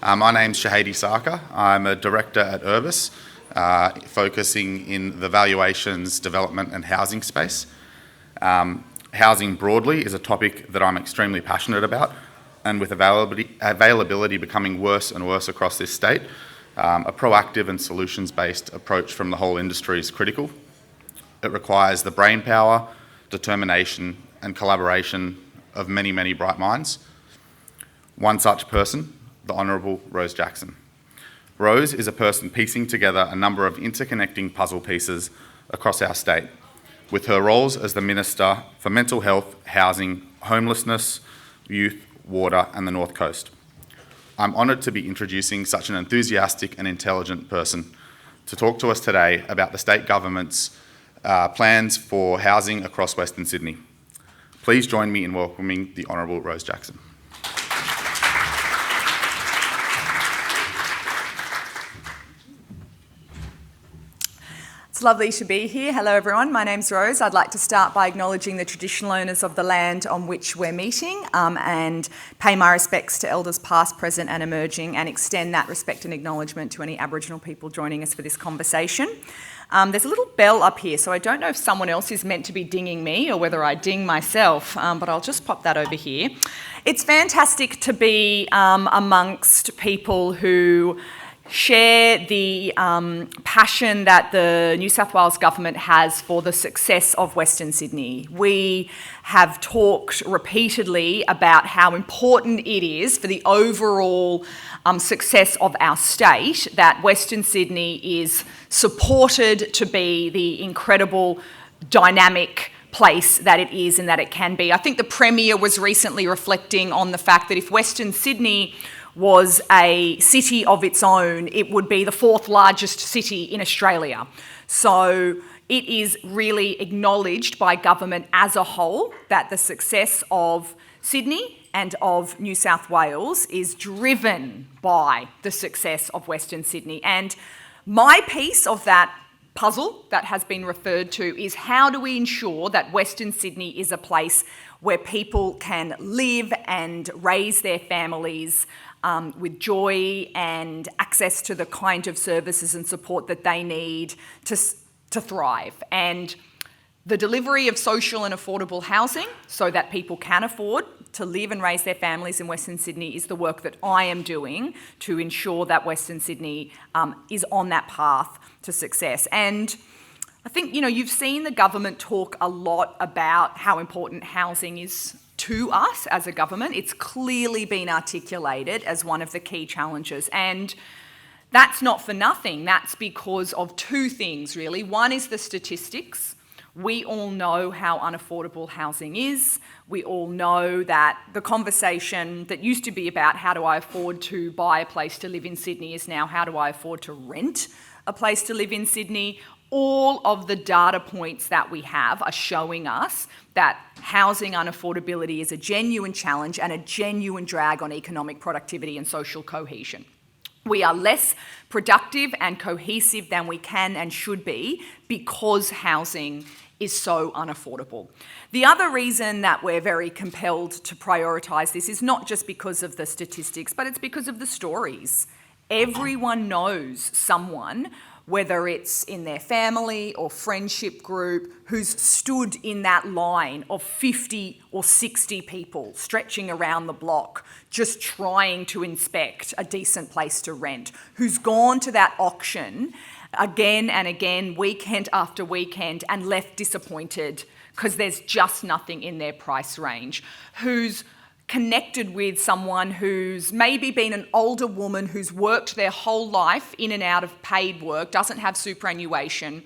My name's Chehade Sakr. I'm a director at Urbis, focusing in the valuations, development and housing space. Housing broadly is a topic that I'm extremely passionate about, and with availability becoming worse and worse across this state, a proactive and solutions-based approach from the whole industry is critical. It requires the brainpower, determination and collaboration of many, many bright minds. One such person, the Honourable Rose Jackson. Rose is a person piecing together a number of interconnecting puzzle pieces across our state, with her roles as the Minister for Mental Health, Housing, Homelessness, Youth, Water and the North Coast. I'm honoured to be introducing such an enthusiastic and intelligent person to talk to us today about the state government's plans for housing across Western Sydney. Please join me in welcoming the Honourable Rose Jackson. It's lovely to be here. Hello everyone, my name's Rose. I'd like to start by acknowledging the traditional owners of the land on which we're meeting and pay my respects to elders past, present and emerging, and extend that respect and acknowledgement to any Aboriginal people joining us for this conversation. There's a little bell up here, so I don't know if someone else is meant to be dinging me or whether I ding myself, but I'll just pop that over here. It's fantastic to be amongst people who share the passion that the New South Wales government has for the success of Western Sydney. We have talked repeatedly about how important it is for the overall success of our state that Western Sydney is supported to be the incredible dynamic place that it is and that it can be. I think the Premier was recently reflecting on the fact that if Western Sydney was a city of its own, it would be the fourth largest city in Australia. So it is really acknowledged by government as a whole that the success of Sydney and of New South Wales is driven by the success of Western Sydney. And my piece of that puzzle that has been referred to is how do we ensure that Western Sydney is a place where people can live and raise their families with joy and access to the kind of services and support that they need to thrive. And the delivery of social and affordable housing so that people can afford to live and raise their families in Western Sydney is the work that I am doing to ensure that Western Sydney is on that path to success. And I think, you've seen the government talk a lot about how important housing is to us as a government. It's clearly been articulated as one of the key challenges. And that's not for nothing. That's because of two things, really. One is the statistics. We all know how unaffordable housing is. We all know that the conversation that used to be about how do I afford to buy a place to live in Sydney is now how do I afford to rent a place to live in Sydney. All of the data points that we have are showing us that housing unaffordability is a genuine challenge and a genuine drag on economic productivity and social cohesion. We are less productive and cohesive than we can and should be because housing is so unaffordable. The other reason that we're very compelled to prioritise this is not just because of the statistics, but it's because of the stories. Everyone knows someone, whether it's in their family or friendship group, who's stood in that line of 50 or 60 people stretching around the block, just trying to inspect a decent place to rent, who's gone to that auction again and again, weekend after weekend, and left disappointed because there's just nothing in their price range, who's connected with someone who's maybe been an older woman who's worked their whole life in and out of paid work, doesn't have superannuation,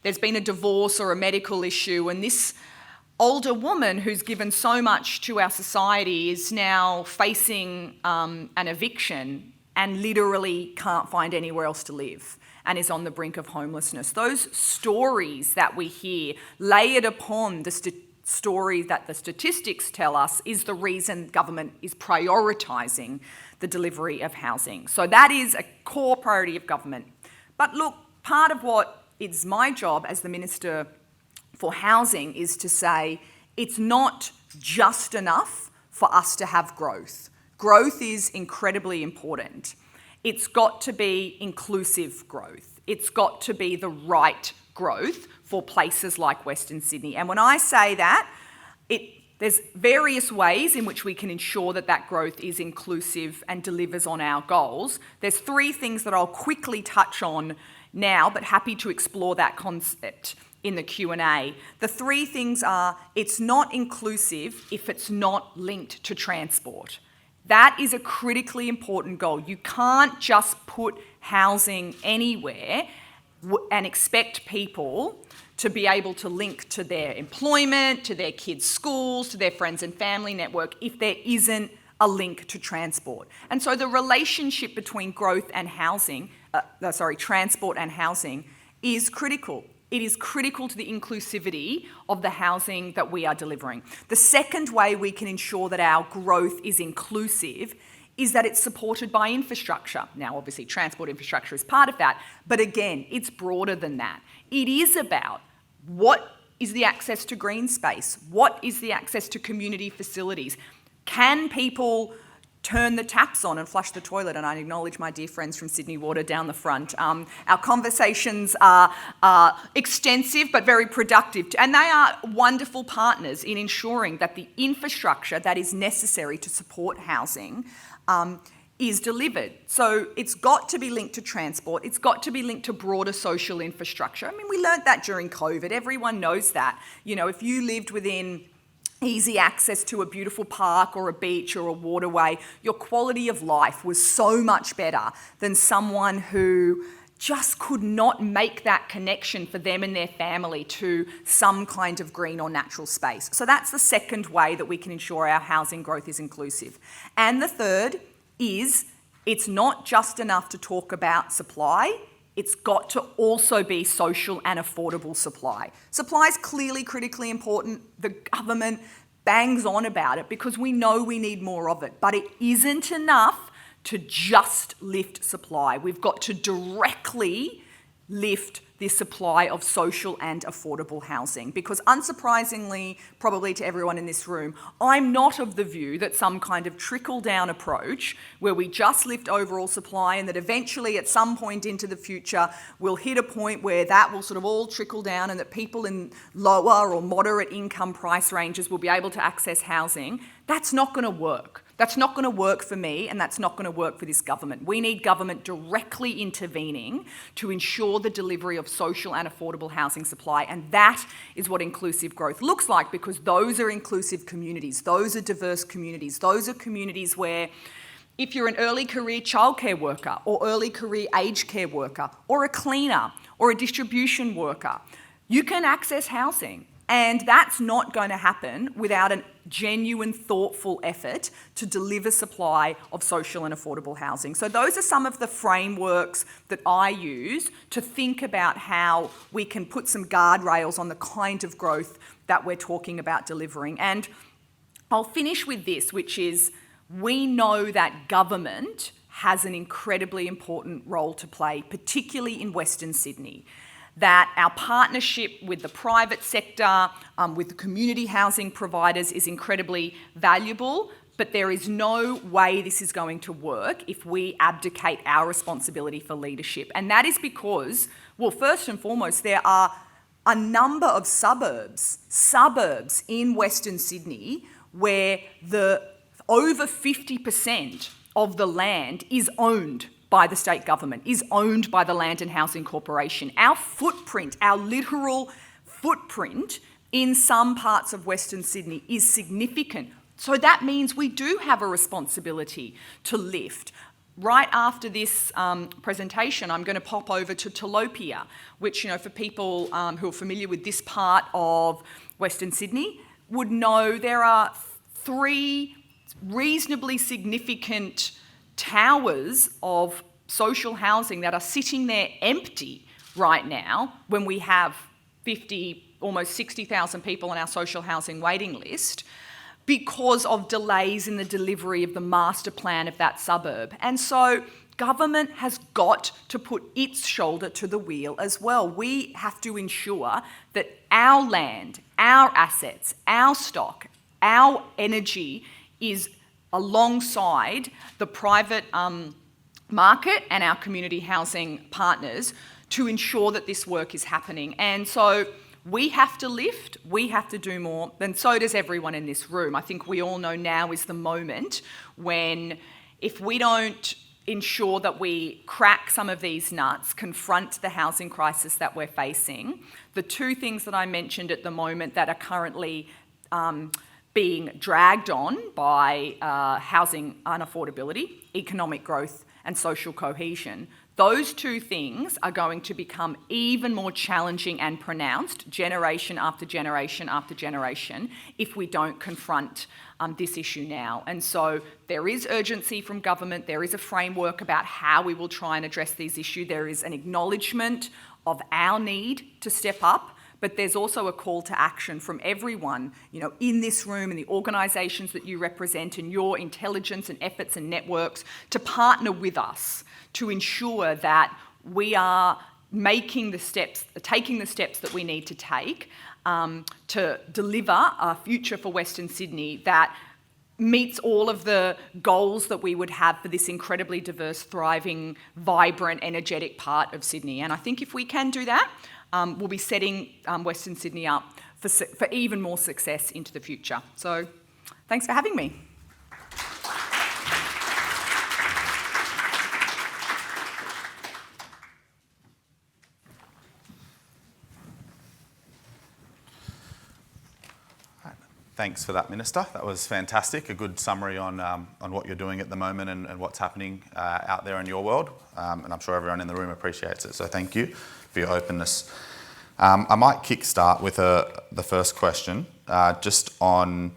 there's been a divorce or a medical issue, and this older woman who's given so much to our society is now facing an eviction and literally can't find anywhere else to live and is on the brink of homelessness. Those stories that we hear layered upon the story that the statistics tell us is the reason government is prioritising the delivery of housing. So that is a core priority of government. But look, part of what is my job as the Minister for Housing is to say it's not just enough for us to have growth. growth is incredibly important. It's got to be inclusive growth. It's got to be the right growth for places like Western Sydney. And when I say that, there's various ways in which we can ensure that that growth is inclusive and delivers on our goals. There's 3 things that I'll quickly touch on now, but happy to explore that concept in the Q&A. The 3 things are, it's not inclusive if it's not linked to transport. That is a critically important goal. You can't just put housing anywhere and expect people to be able to link to their employment, to their kids' schools, to their friends and family network if there isn't a link to transport. And so the relationship between growth and housing, transport and housing is critical. It is critical to the inclusivity of the housing that we are delivering. The second way we can ensure that our growth is inclusive is that it's supported by infrastructure. Now, obviously, transport infrastructure is part of that, but again, it's broader than that. It is about what is the access to green space? What is the access to community facilities? Can people turn the taps on and flush the toilet? And I acknowledge my dear friends from Sydney Water down the front. Our conversations are extensive but very productive, and they are wonderful partners in ensuring that the infrastructure that is necessary to support housing is delivered. So it's got to be linked to transport. It's got to be linked to broader social infrastructure. I mean, we learnt that during COVID. Everyone knows that. You know, if you lived within easy access to a beautiful park or a beach or a waterway, your quality of life was so much better than someone who just could not make that connection for them and their family to some kind of green or natural space. So that's the second way that we can ensure our housing growth is inclusive. And the third is, it's not just enough to talk about supply, it's got to also be social and affordable supply. Supply is clearly critically important. The government bangs on about it because we know we need more of it, but it isn't enough to just lift supply. We've got to directly lift the supply of social and affordable housing, because unsurprisingly, probably to everyone in this room, I'm not of the view that some kind of trickle-down approach where we just lift overall supply and that eventually at some point into the future we'll hit a point where that will sort of all trickle down and that people in lower or moderate income price ranges will be able to access housing. That's not going to work. That's not going to work for me, and that's not going to work for this government. We need government directly intervening to ensure the delivery of social and affordable housing supply, and that is what inclusive growth looks like, because those are inclusive communities, those are diverse communities, those are communities where if you're an early career childcare worker or early career aged care worker or a cleaner or a distribution worker, you can access housing. And that's not going to happen without a genuine, thoughtful effort to deliver supply of social and affordable housing. So those are some of the frameworks that I use to think about how we can put some guardrails on the kind of growth that we're talking about delivering. And I'll finish with this, which is, we know that government has an incredibly important role to play, particularly in Western Sydney. That our partnership with the private sector, with the community housing providers is incredibly valuable, but there is no way this is going to work if we abdicate our responsibility for leadership. And that is because, well, first and foremost, there are a number of suburbs in Western Sydney where over 50% of the land is owned by the state government, is owned by the Land and Housing Corporation. Our footprint, our literal footprint in some parts of Western Sydney is significant. So that means we do have a responsibility to lift. Right after this presentation, I'm going to pop over to Telopia, which, you know, for people who are familiar with this part of Western Sydney, would know there are 3 reasonably significant towers of social housing that are sitting there empty right now when we have almost 60,000 people on our social housing waiting list because of delays in the delivery of the master plan of that suburb. And so government has got to put its shoulder to the wheel as well. We have to ensure that our land, our assets, our stock, our energy is alongside the private market and our community housing partners to ensure that this work is happening. And so we have to lift, we have to do more, and so does everyone in this room. I think we all know now is the moment when, if we don't ensure that we crack some of these nuts, confront the housing crisis that we're facing, the two things that I mentioned at the moment that are currently being dragged on by housing unaffordability, economic growth and social cohesion, those two things are going to become even more challenging and pronounced generation after generation after generation if we don't confront this issue now. And so there is urgency from government, there is a framework about how we will try and address these issues, there is an acknowledgement of our need to step up, but there's also a call to action from everyone, in this room and the organisations that you represent and your intelligence and efforts and networks to partner with us to ensure that we are taking the steps that we need to take to deliver a future for Western Sydney that meets all of the goals that we would have for this incredibly diverse, thriving, vibrant, energetic part of Sydney. And I think if we can do that, we'll be setting Western Sydney up for even more success into the future. So thanks for having me. Thanks for that, Minister. That was fantastic. A good summary on what you're doing at the moment and what's happening out there in your world. And I'm sure everyone in the room appreciates it. So thank you for your openness. I might kick-start with the first question, just on,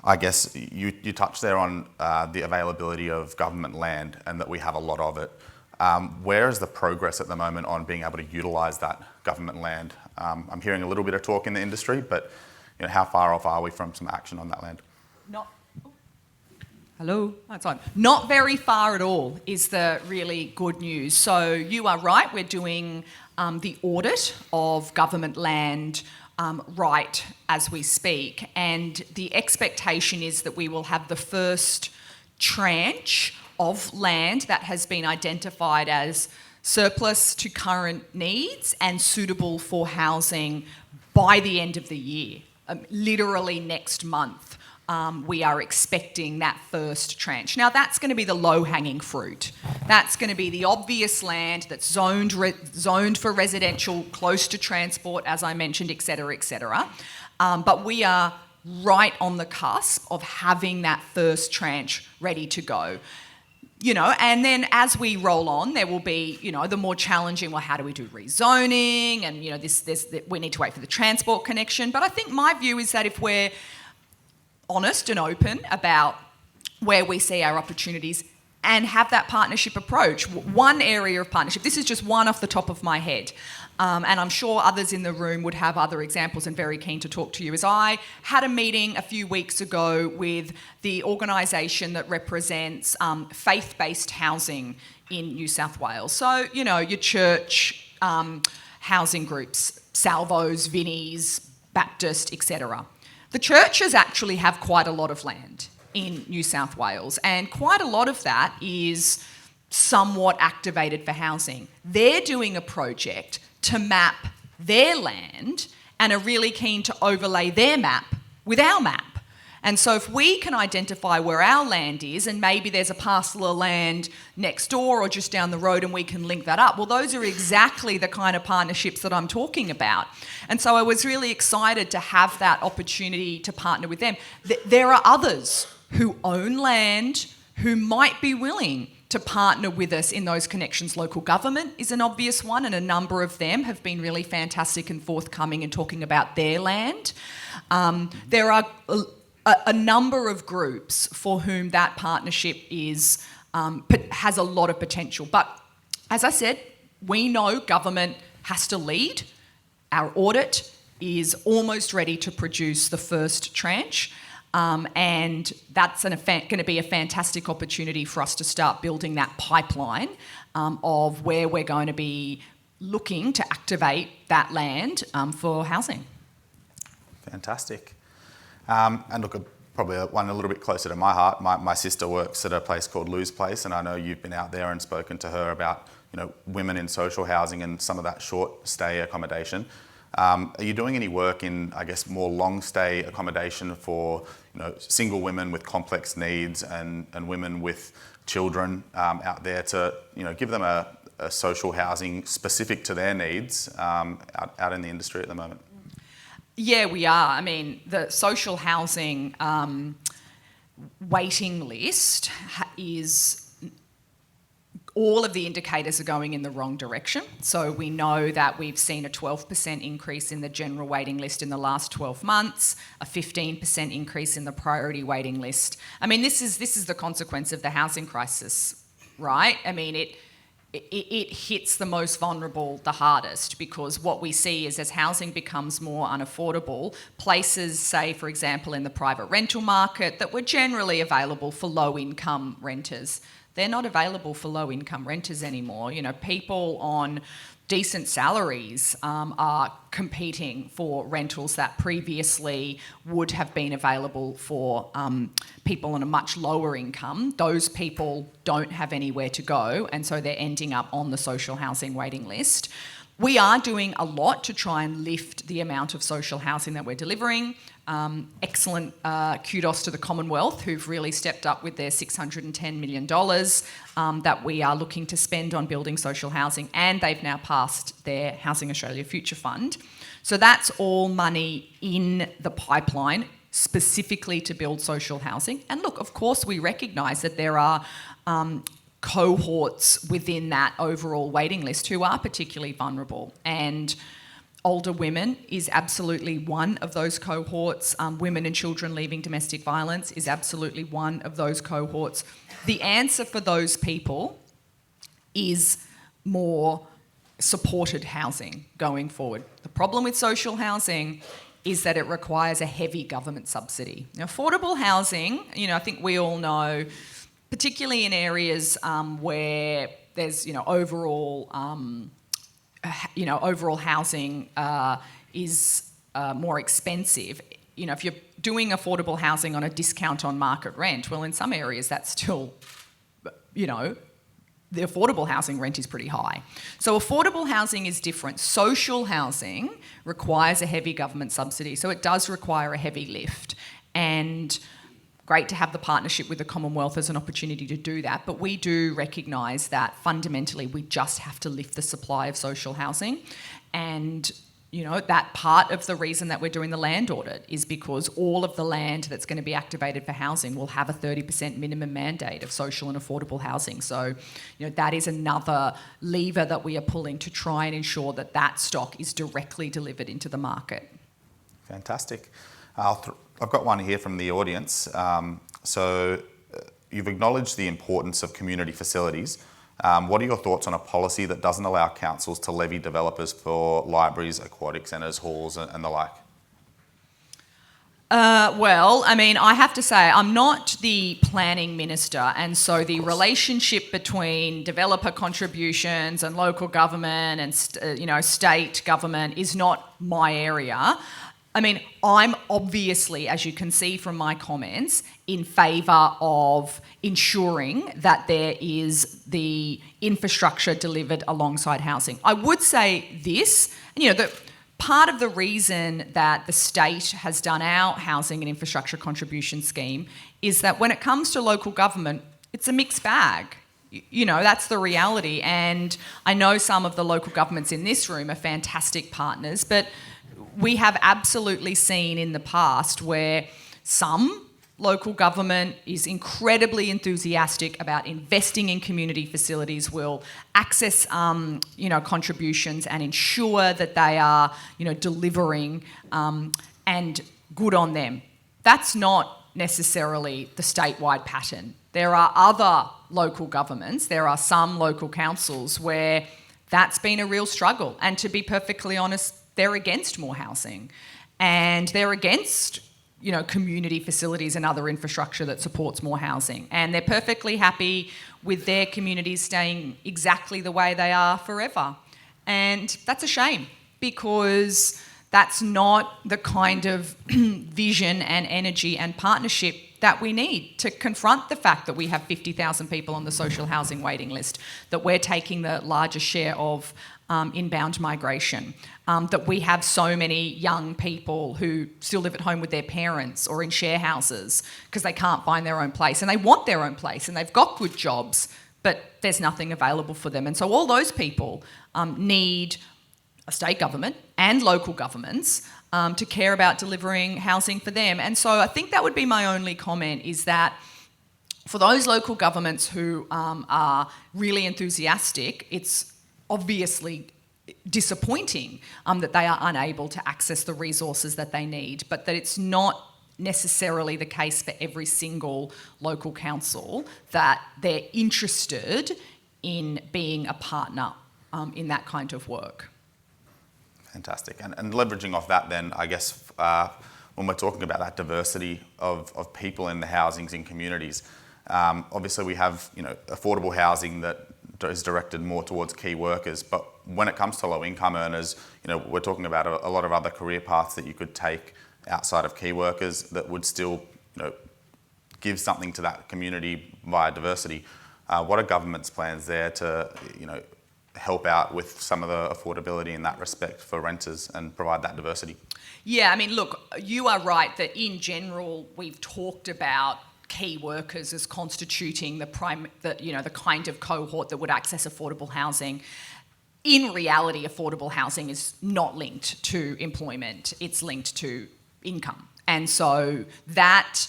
I guess, you touched there on the availability of government land and that we have a lot of it. Where is the progress at the moment on being able to utilise that government land? I'm hearing a little bit of talk in the industry, but how far off are we from some action on that land? Hello, that's on. Not very far at all is the really good news. So you are right, we're doing the audit of government land right as we speak, and the expectation is that we will have the first tranche of land that has been identified as surplus to current needs and suitable for housing by the end of the year. Literally next month, we are expecting that first tranche. Now, that's going to be the low-hanging fruit. That's going to be the obvious land that's zoned for residential, close to transport, as I mentioned, et cetera, et cetera. But we are right on the cusp of having that first tranche ready to go. And then as we roll on, there will be, the more challenging, well, how do we do rezoning? And, we need to wait for the transport connection. But I think my view is that if we're honest and open about where we see our opportunities and have that partnership approach, one area of partnership, this is just one off the top of my head, and I'm sure others in the room would have other examples and very keen to talk to you, is I had a meeting a few weeks ago with the organisation that represents faith-based housing in New South Wales. So, your church housing groups, Salvos, Vinnies, Baptist, etc. The churches actually have quite a lot of land in New South Wales, and quite a lot of that is somewhat activated for housing. They're doing a project to map their land and are really keen to overlay their map with our map. And so if we can identify where our land is, and maybe there's a parcel of land next door or just down the road and we can link that up, well, those are exactly the kind of partnerships that I'm talking about. And so I was really excited to have that opportunity to partner with them. There are others who own land who might be willing to partner with us in those connections. Local government is an obvious one, and a number of them have been really fantastic and forthcoming in talking about their land. There are a number of groups for whom that partnership is has a lot of potential. But as I said, we know government has to lead. Our audit is almost ready to produce the first tranche. And that's going to be a fantastic opportunity for us to start building that pipeline of where we're going to be looking to activate that land for housing. Fantastic. And look, probably one a little bit closer to my heart. My sister works at a place called Lou's Place, and I know you've been out there and spoken to her about, women in social housing and some of that short stay accommodation. Are you doing any work in, I guess, more long stay accommodation for, single women with complex needs and women with children out there to, give them a social housing specific to their needs out in the industry at the moment? Yeah, we are. I mean, the social housing waiting list is... all of the indicators are going in the wrong direction. So we know that we've seen a 12% increase in the general waiting list in the last 12 months, a 15% increase in the priority waiting list. I mean, this is the consequence of the housing crisis, right? I mean, it hits the most vulnerable the hardest, because what we see is as housing becomes more unaffordable, places, say, for example, in the private rental market that were generally available for low-income renters, they're not available for low-income renters anymore. People on decent salaries are competing for rentals that previously would have been available for people on a much lower income. Those people don't have anywhere to go, and so they're ending up on the social housing waiting list. We are doing a lot to try and lift the amount of social housing that we're delivering. Excellent kudos to the Commonwealth, who've really stepped up with their $610 million that we are looking to spend on building social housing, and they've now passed their Housing Australia Future Fund. So that's all money in the pipeline specifically to build social housing. And look, of course, we recognise that there are cohorts within that overall waiting list who are particularly vulnerable, and older women is absolutely one of those cohorts. Women and children leaving domestic violence is absolutely one of those cohorts. The answer for those people is more supported housing going forward. The problem with social housing is that it requires a heavy government subsidy. Now, affordable housing, I think we all know, particularly in areas where there's, overall housing is more expensive. If you're doing affordable housing on a discount on market rent, well, in some areas that's still, the affordable housing rent is pretty high. So affordable housing is different. Social housing requires a heavy government subsidy, so it does require a heavy lift. And great to have the partnership with the Commonwealth as an opportunity to do that, but we do recognise that fundamentally we just have to lift the supply of social housing. And that part of the reason that we're doing the land audit is because all of the land that's going to be activated for housing will have a 30% minimum mandate of social and affordable housing. So, that is another lever that we are pulling to try and ensure that that stock is directly delivered into the market. Fantastic. I've got one here from the audience. You've acknowledged the importance of community facilities. What are your thoughts on a policy that doesn't allow councils to levy developers for libraries, aquatic centres, halls and the like? I have to say, I'm not the planning minister, and so the relationship between developer contributions and local government and state government is not my area. I'm obviously, as you can see from my comments, in favour of ensuring that there is the infrastructure delivered alongside housing. I would say this, that part of the reason that the state has done our housing and infrastructure contribution scheme is that when it comes to local government, it's a mixed bag. That's the reality. And I know some of the local governments in this room are fantastic partners, but we have absolutely seen in the past where some local government is incredibly enthusiastic about investing in community facilities, will access, contributions and ensure that they are, delivering, and good on them. That's not necessarily the statewide pattern. There are other local governments, there are some local councils where that's been a real struggle. And to be perfectly honest, they're against more housing, and they're against, community facilities and other infrastructure that supports more housing. And they're perfectly happy with their communities staying exactly the way they are forever. And that's a shame, because That's not the kind of vision and energy and partnership that we need to confront the fact that we have 50,000 people on the social housing waiting list, that we're taking the largest share of inbound migration, that we have so many young people who still live at home with their parents or in share houses because they can't find their own place, and they want their own place and they've got good jobs, but there's nothing available for them. And so all those people need a state government and local governments to care about delivering housing for them. And so I think that would be my only comment, is that for those local governments who are really enthusiastic, it's obviously disappointing that they are unable to access the resources that they need, but that it's not necessarily the case for every single local council that they're interested in being a partner in that kind of work. Fantastic. And leveraging off that then, I guess, when we're talking about that diversity of people in the housings in communities, obviously we have, affordable housing that is directed more towards key workers, but when it comes to low income earners, we're talking about a lot of other career paths that you could take outside of key workers that would still, give something to that community via diversity. What are government's plans there to, help out with some of the affordability in that respect for renters and provide that diversity? Yeah, I mean, look, you are right that in general we've talked about key workers as constituting the kind of cohort that would access affordable housing. In reality, affordable housing is not linked to employment; it's linked to income, and so that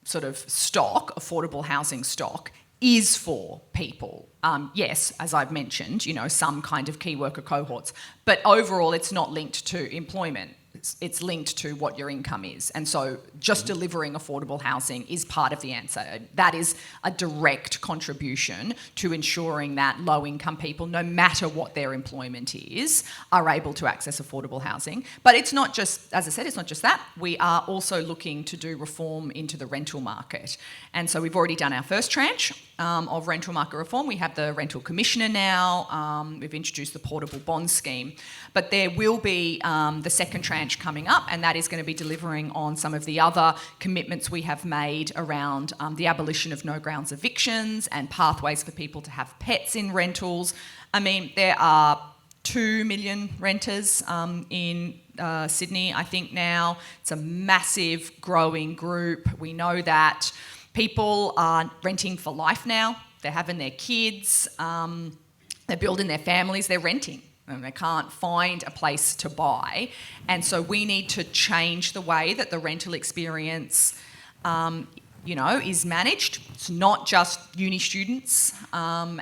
sort of stock, affordable housing stock, is for people. Yes, as I've mentioned, some kind of key worker cohorts, but overall it's not linked to employment. It's linked to what your income is. And so just delivering affordable housing is part of the answer. That is a direct contribution to ensuring that low-income people, no matter what their employment is, are able to access affordable housing. But it's not just, as I said, it's not just that. We are also looking to do reform into the rental market. And so we've already done our first tranche of rental market reform. We have the rental commissioner now. We've introduced the portable bond scheme. But there will be the second tranche coming up, and that is going to be delivering on some of the other commitments we have made around the abolition of no grounds evictions and pathways for people to have pets in rentals. I mean, there are 2 million renters in Sydney, I think now. It's a massive growing group. We know that people are renting for life now. They're having their kids, they're building their families, they're renting. And they can't find a place to buy. And so we need to change the way that the rental experience, is managed. It's not just uni students and,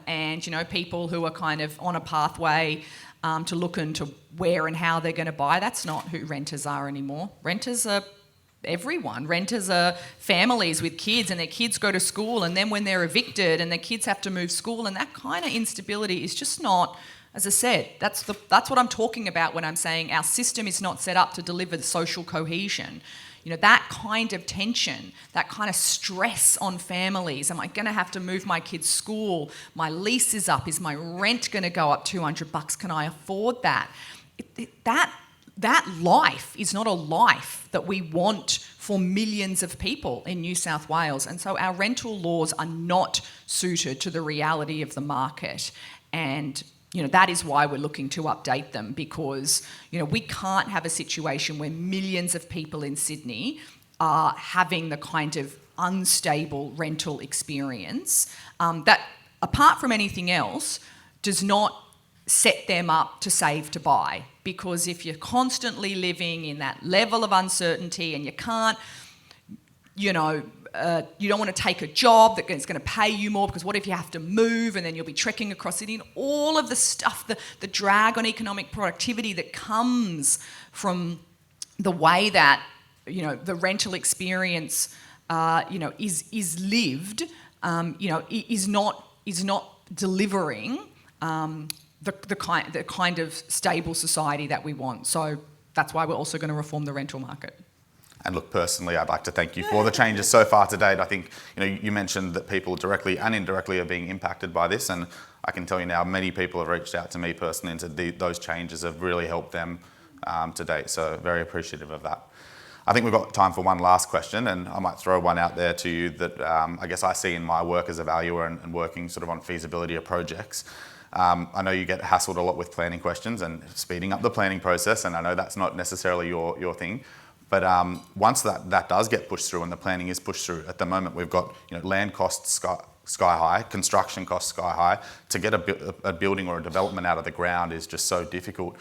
people who are kind of on a pathway to look into where and how they're going to buy. That's not who renters are anymore. Renters are everyone. Renters are families with kids, and their kids go to school, and then when they're evicted and their kids have to move school, and that kind of instability is just not... As I said, that's what I'm talking about when I'm saying our system is not set up to deliver the social cohesion. That kind of tension, that kind of stress on families. Am I going to have to move my kid's school? My lease is up. Is my rent going to go up $200? Can I afford that? That life is not a life that we want for millions of people in New South Wales. And so our rental laws are not suited to the reality of the market. And that is why we're looking to update them, because, we can't have a situation where millions of people in Sydney are having the kind of unstable rental experience that, apart from anything else, does not set them up to save to buy. Because if you're constantly living in that level of uncertainty and you can't, you don't want to take a job that is going to pay you more, because what if you have to move and then you'll be trekking across Sydney, and all of the stuff, the drag on economic productivity that comes from the way that, the rental experience, is lived, is not delivering the kind of stable society that we want. So that's why we're also going to reform the rental market. And look, personally, I'd like to thank you for the changes so far to date. I think, you mentioned that people directly and indirectly are being impacted by this, and I can tell you now many people have reached out to me personally and said those changes have really helped them to date, so very appreciative of that. I think we've got time for one last question, and I might throw one out there to you that I guess I see in my work as a valuer and working sort of on feasibility of projects. I know you get hassled a lot with planning questions and speeding up the planning process, and I know that's not necessarily your thing. But once that does get pushed through and the planning is pushed through, at the moment we've got land costs sky high, construction costs sky high. To get a building or a development out of the ground is just so difficult.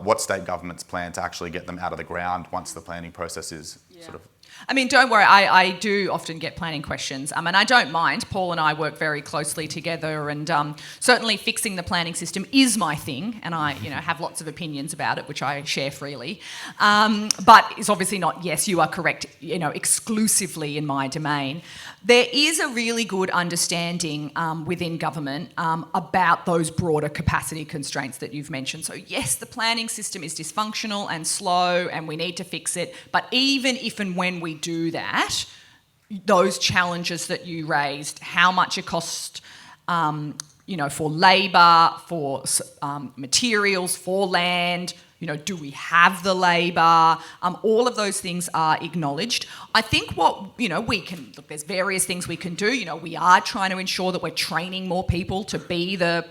What state government's plan to actually get them out of the ground once the planning process is sort of... I mean, don't worry, I do often get planning questions, and I don't mind. Paul and I work very closely together, and certainly fixing the planning system is my thing, and I have lots of opinions about it, which I share freely. But it's obviously not, yes, you are correct, exclusively in my domain. There is a really good understanding within government about those broader capacity constraints that you've mentioned. So yes, the planning system is dysfunctional and slow, and we need to fix it, but even if and when we do that, those challenges that you raised, how much it costs, for labour, for materials, for land, do we have the labour? All of those things are acknowledged. I think what, we can, look, there's various things we can do. We are trying to ensure that we're training more people to be the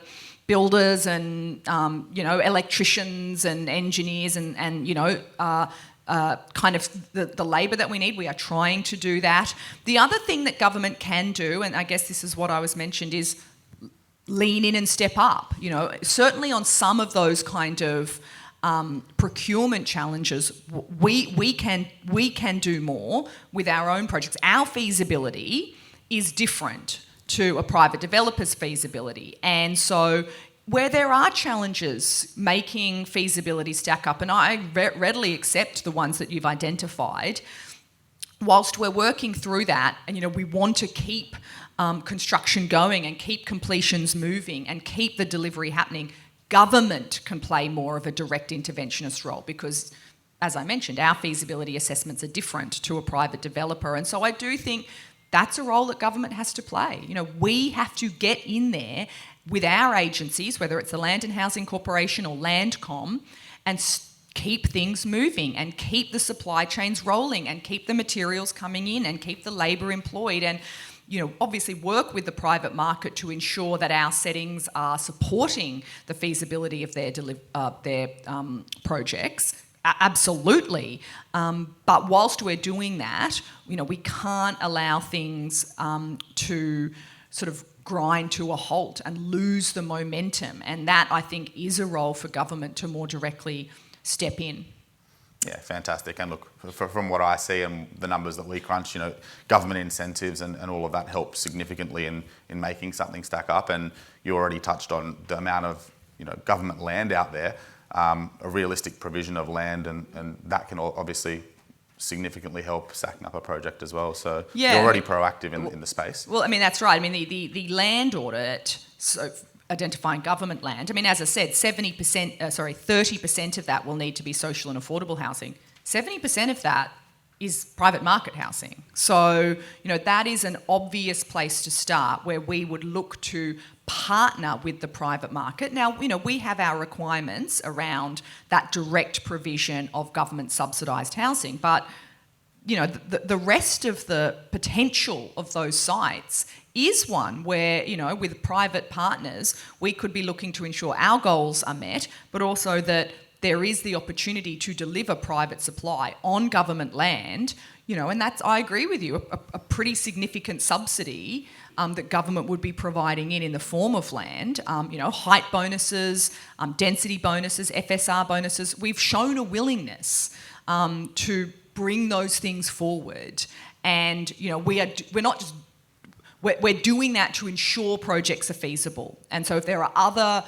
builders and, electricians and engineers and kind of the labour that we need. We are trying to do that. The other thing that government can do, and I guess this is what I was mentioned, is lean in and step up. Certainly on some of those kind of procurement challenges, we can do more with our own projects. Our feasibility is different to a private developer's feasibility, and so where there are challenges making feasibility stack up, and I readily accept the ones that you've identified, whilst we're working through that, and we want to keep construction going and keep completions moving and keep the delivery happening, government can play more of a direct interventionist role because, as I mentioned, our feasibility assessments are different to a private developer, and so I do think that's a role that government has to play. We have to get in there with our agencies, whether it's the Land and Housing Corporation or Landcom, and keep things moving and keep the supply chains rolling and keep the materials coming in and keep the labour employed and, obviously work with the private market to ensure that our settings are supporting the feasibility of their projects. Absolutely. But whilst we're doing that, we can't allow things to sort of grind to a halt and lose the momentum. And that, I think, is a role for government to more directly step in. Yeah, fantastic. And look, from what I see and the numbers that we crunch, government incentives and all of that help significantly in making something stack up. And you already touched on the amount of, government land out there, a realistic provision of land, and that can obviously significantly help stacking up a project as well. So you're already proactive in the space. Well, that's right. The land audit, so identifying government land, as I said, 30% of that will need to be social and affordable housing. 70% of that is private market housing. So, that is an obvious place to start where we would look to partner with the private market. Now, we have our requirements around that direct provision of government subsidised housing, but, the rest of the potential of those sites is one where, with private partners, we could be looking to ensure our goals are met, but also that there is the opportunity to deliver private supply on government land, and that's, I agree with you, a pretty significant subsidy that government would be providing in the form of land, height bonuses, density bonuses, FSR bonuses. We've shown a willingness to bring those things forward, and we're doing that to ensure projects are feasible. And so if there are other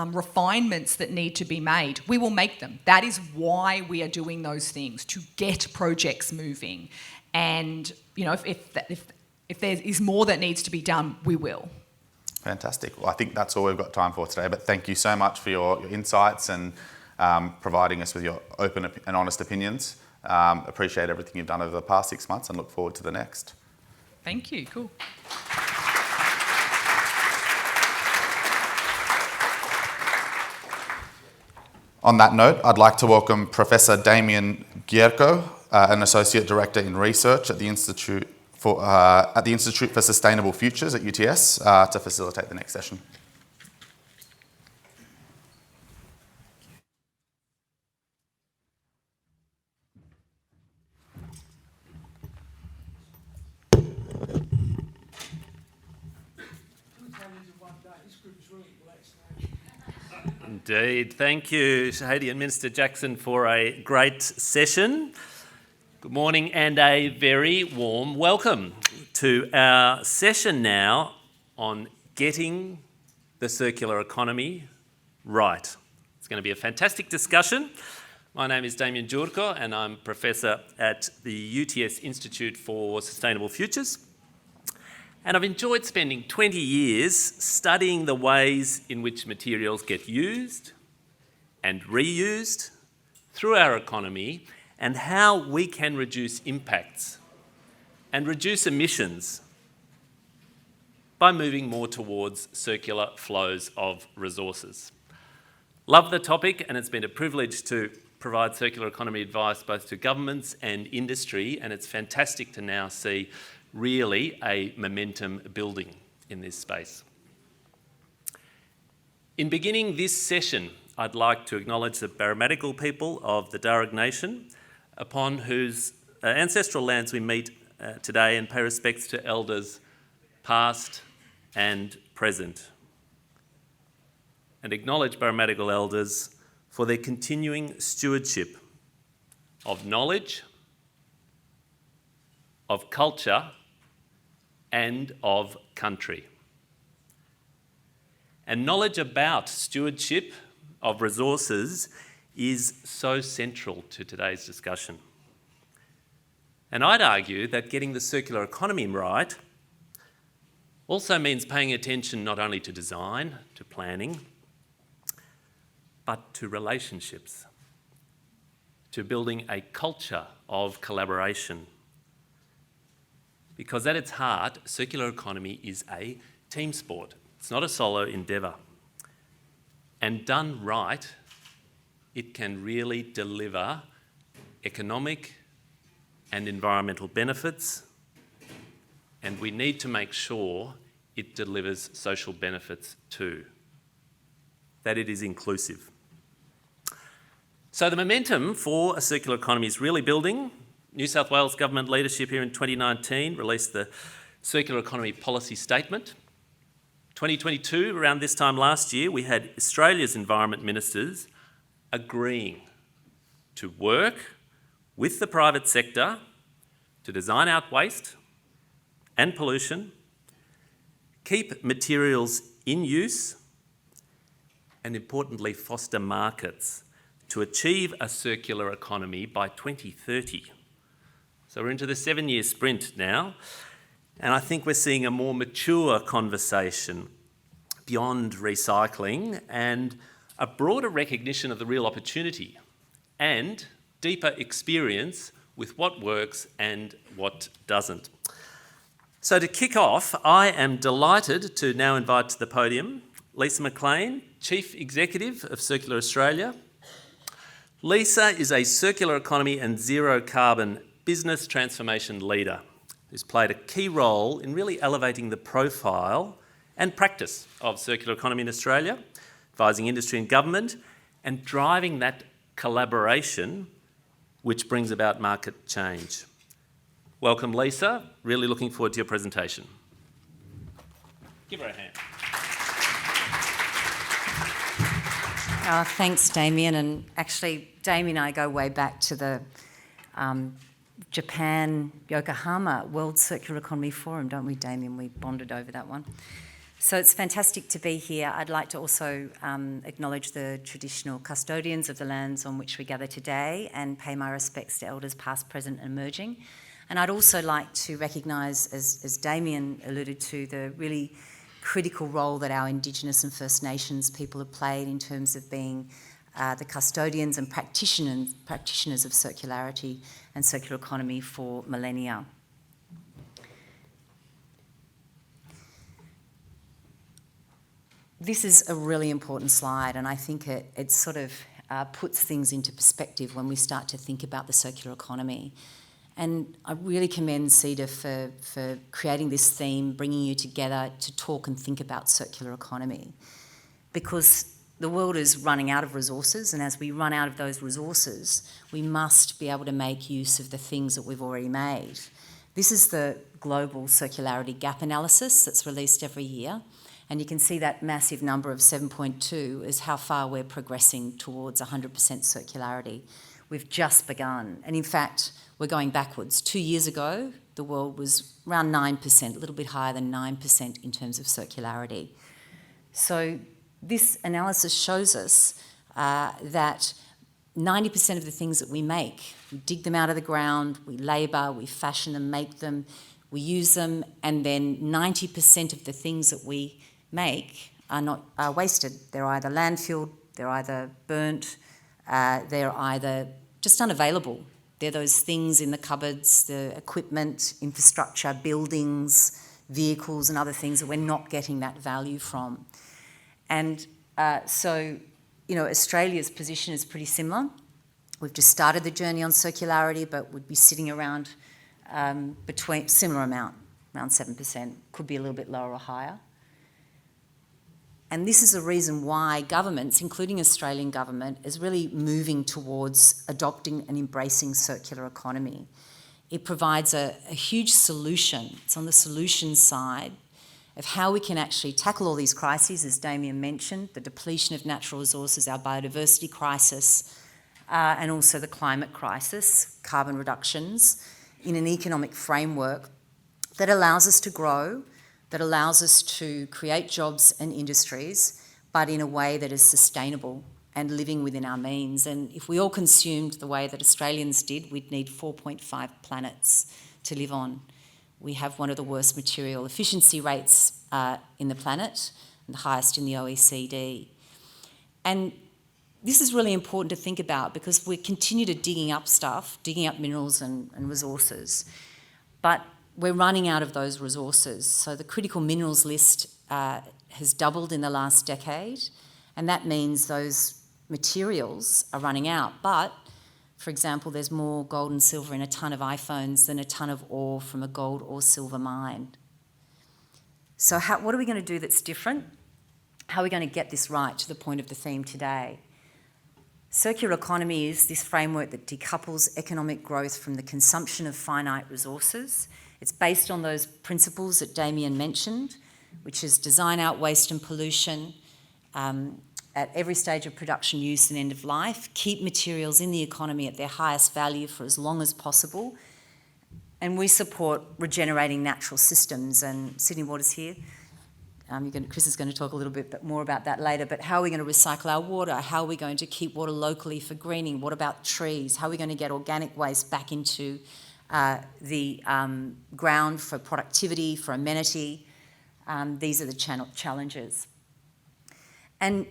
refinements that need to be made, we will make them. That is why we are doing those things, to get projects moving. And if there is more that needs to be done, we will. Fantastic. Well, I think that's all we've got time for today, but thank you so much for your insights and providing us with your open and honest opinions. Appreciate everything you've done over the past 6 months and look forward to the next. Thank you. Cool. On that note, I'd like to welcome Professor Damian Giurco, an Associate Director in Research at the Institute for Sustainable Futures at UTS, to facilitate the next session. Indeed. Thank you, Chehade and Minister Jackson, for a great session. Good morning and a very warm welcome to our session now on getting the circular economy right. It's going to be a fantastic discussion. My name is Damian Giurco and I'm Professor at the UTS Institute for Sustainable Futures. And I've enjoyed spending 20 years studying the ways in which materials get used and reused through our economy and how we can reduce impacts and reduce emissions by moving more towards circular flows of resources. Love the topic, and it's been a privilege to provide circular economy advice both to governments and industry, and it's fantastic to now see really a momentum building in this space. In beginning this session, I'd like to acknowledge the Barramadigal people of the Darug Nation, upon whose ancestral lands we meet today, and pay respects to elders past and present. And acknowledge Barramadigal elders for their continuing stewardship of knowledge, of culture, and of country. And knowledge about stewardship of resources is so central to today's discussion. And I'd argue that getting the circular economy right also means paying attention not only to design, to planning, but to relationships, to building a culture of collaboration. Because at its heart, circular economy is a team sport. It's not a solo endeavour. And done right, it can really deliver economic and environmental benefits, and we need to make sure it delivers social benefits too, that it is inclusive. So the momentum for a circular economy is really building. New South Wales government leadership here in 2019 released the Circular Economy Policy Statement. 2022, around this time last year, we had Australia's environment ministers agreeing to work with the private sector to design out waste and pollution, keep materials in use, and importantly, foster markets to achieve a circular economy by 2030. So we're into the 7-year sprint now, and I think we're seeing a more mature conversation beyond recycling and a broader recognition of the real opportunity and deeper experience with what works and what doesn't. So to kick off, I am delighted to now invite to the podium Lisa McLean, Chief Executive of Circular Australia. Lisa is a circular economy and zero carbon business transformation leader who's played a key role in really elevating the profile and practice of circular economy in Australia, advising industry and government, and driving that collaboration which brings about market change. Welcome, Lisa. Really looking forward to your presentation. Give her a hand. Thanks, Damian. And actually, Damian and I go way back to the Japan, Yokohama World Circular Economy Forum, don't we, Damian? We bonded over that one. So it's fantastic to be here. I'd like to also acknowledge the traditional custodians of the lands on which we gather today and pay my respects to elders past, present and emerging. And I'd also like to recognise, as Damian alluded to, the really critical role that our Indigenous and First Nations people have played in terms of being the custodians and practitioners of circularity and circular economy for millennia. This is a really important slide, and I think it sort of puts things into perspective when we start to think about the circular economy. And I really commend CEDA for creating this theme, bringing you together to talk and think about circular economy, because the world is running out of resources, and as we run out of those resources, we must be able to make use of the things that we've already made. This is the global circularity gap analysis that's released every year. And you can see that massive number of 7.2 is how far we're progressing towards 100% circularity. We've just begun. And in fact, we're going backwards. 2 years ago, the world was around 9%, a little bit higher than 9% in terms of circularity. So this analysis shows us that 90% of the things that we make, we dig them out of the ground, we labour, we fashion them, make them, we use them, and then 90% of the things that we make are wasted. They're either landfilled, they're either burnt, they're either just unavailable. They're those things in the cupboards, the equipment, infrastructure, buildings, vehicles and other things that we're not getting that value from. And so, you know, Australia's position is pretty similar. We've just started the journey on circularity, but would be sitting around between similar amount, around 7%, could be a little bit lower or higher. And this is the reason why governments, including Australian government, is really moving towards adopting and embracing circular economy. It provides a huge solution. It's on the solution side of how we can actually tackle all these crises, as Damian mentioned, the depletion of natural resources, our biodiversity crisis, and also the climate crisis, carbon reductions, in an economic framework that allows us to grow, that allows us to create jobs and industries, but in a way that is sustainable and living within our means. And if we all consumed the way that Australians did, we'd need 4.5 planets to live on. We have one of the worst material efficiency rates in the planet, and the highest in the OECD. And this is really important to think about because we continue to digging up stuff, digging up minerals and resources, but we're running out of those resources. So the critical minerals list has doubled in the last decade, and that means those materials are running out. But, for example, there's more gold and silver in a tonne of iPhones than a tonne of ore from a gold or silver mine. So what are we going to do that's different? How are we going to get this right to the point of the theme today? Circular economy is this framework that decouples economic growth from the consumption of finite resources. It's based on those principles that Damian mentioned, which is design out waste and pollution at every stage of production, use and end of life, keep materials in the economy at their highest value for as long as possible, and we support regenerating natural systems. And Sydney Water's here. Chris is going to talk a little bit more about that later, but how are we going to recycle our water? How are we going to keep water locally for greening? What about trees? How are we going to get organic waste back into the ground for productivity, for amenity? These are the challenges. And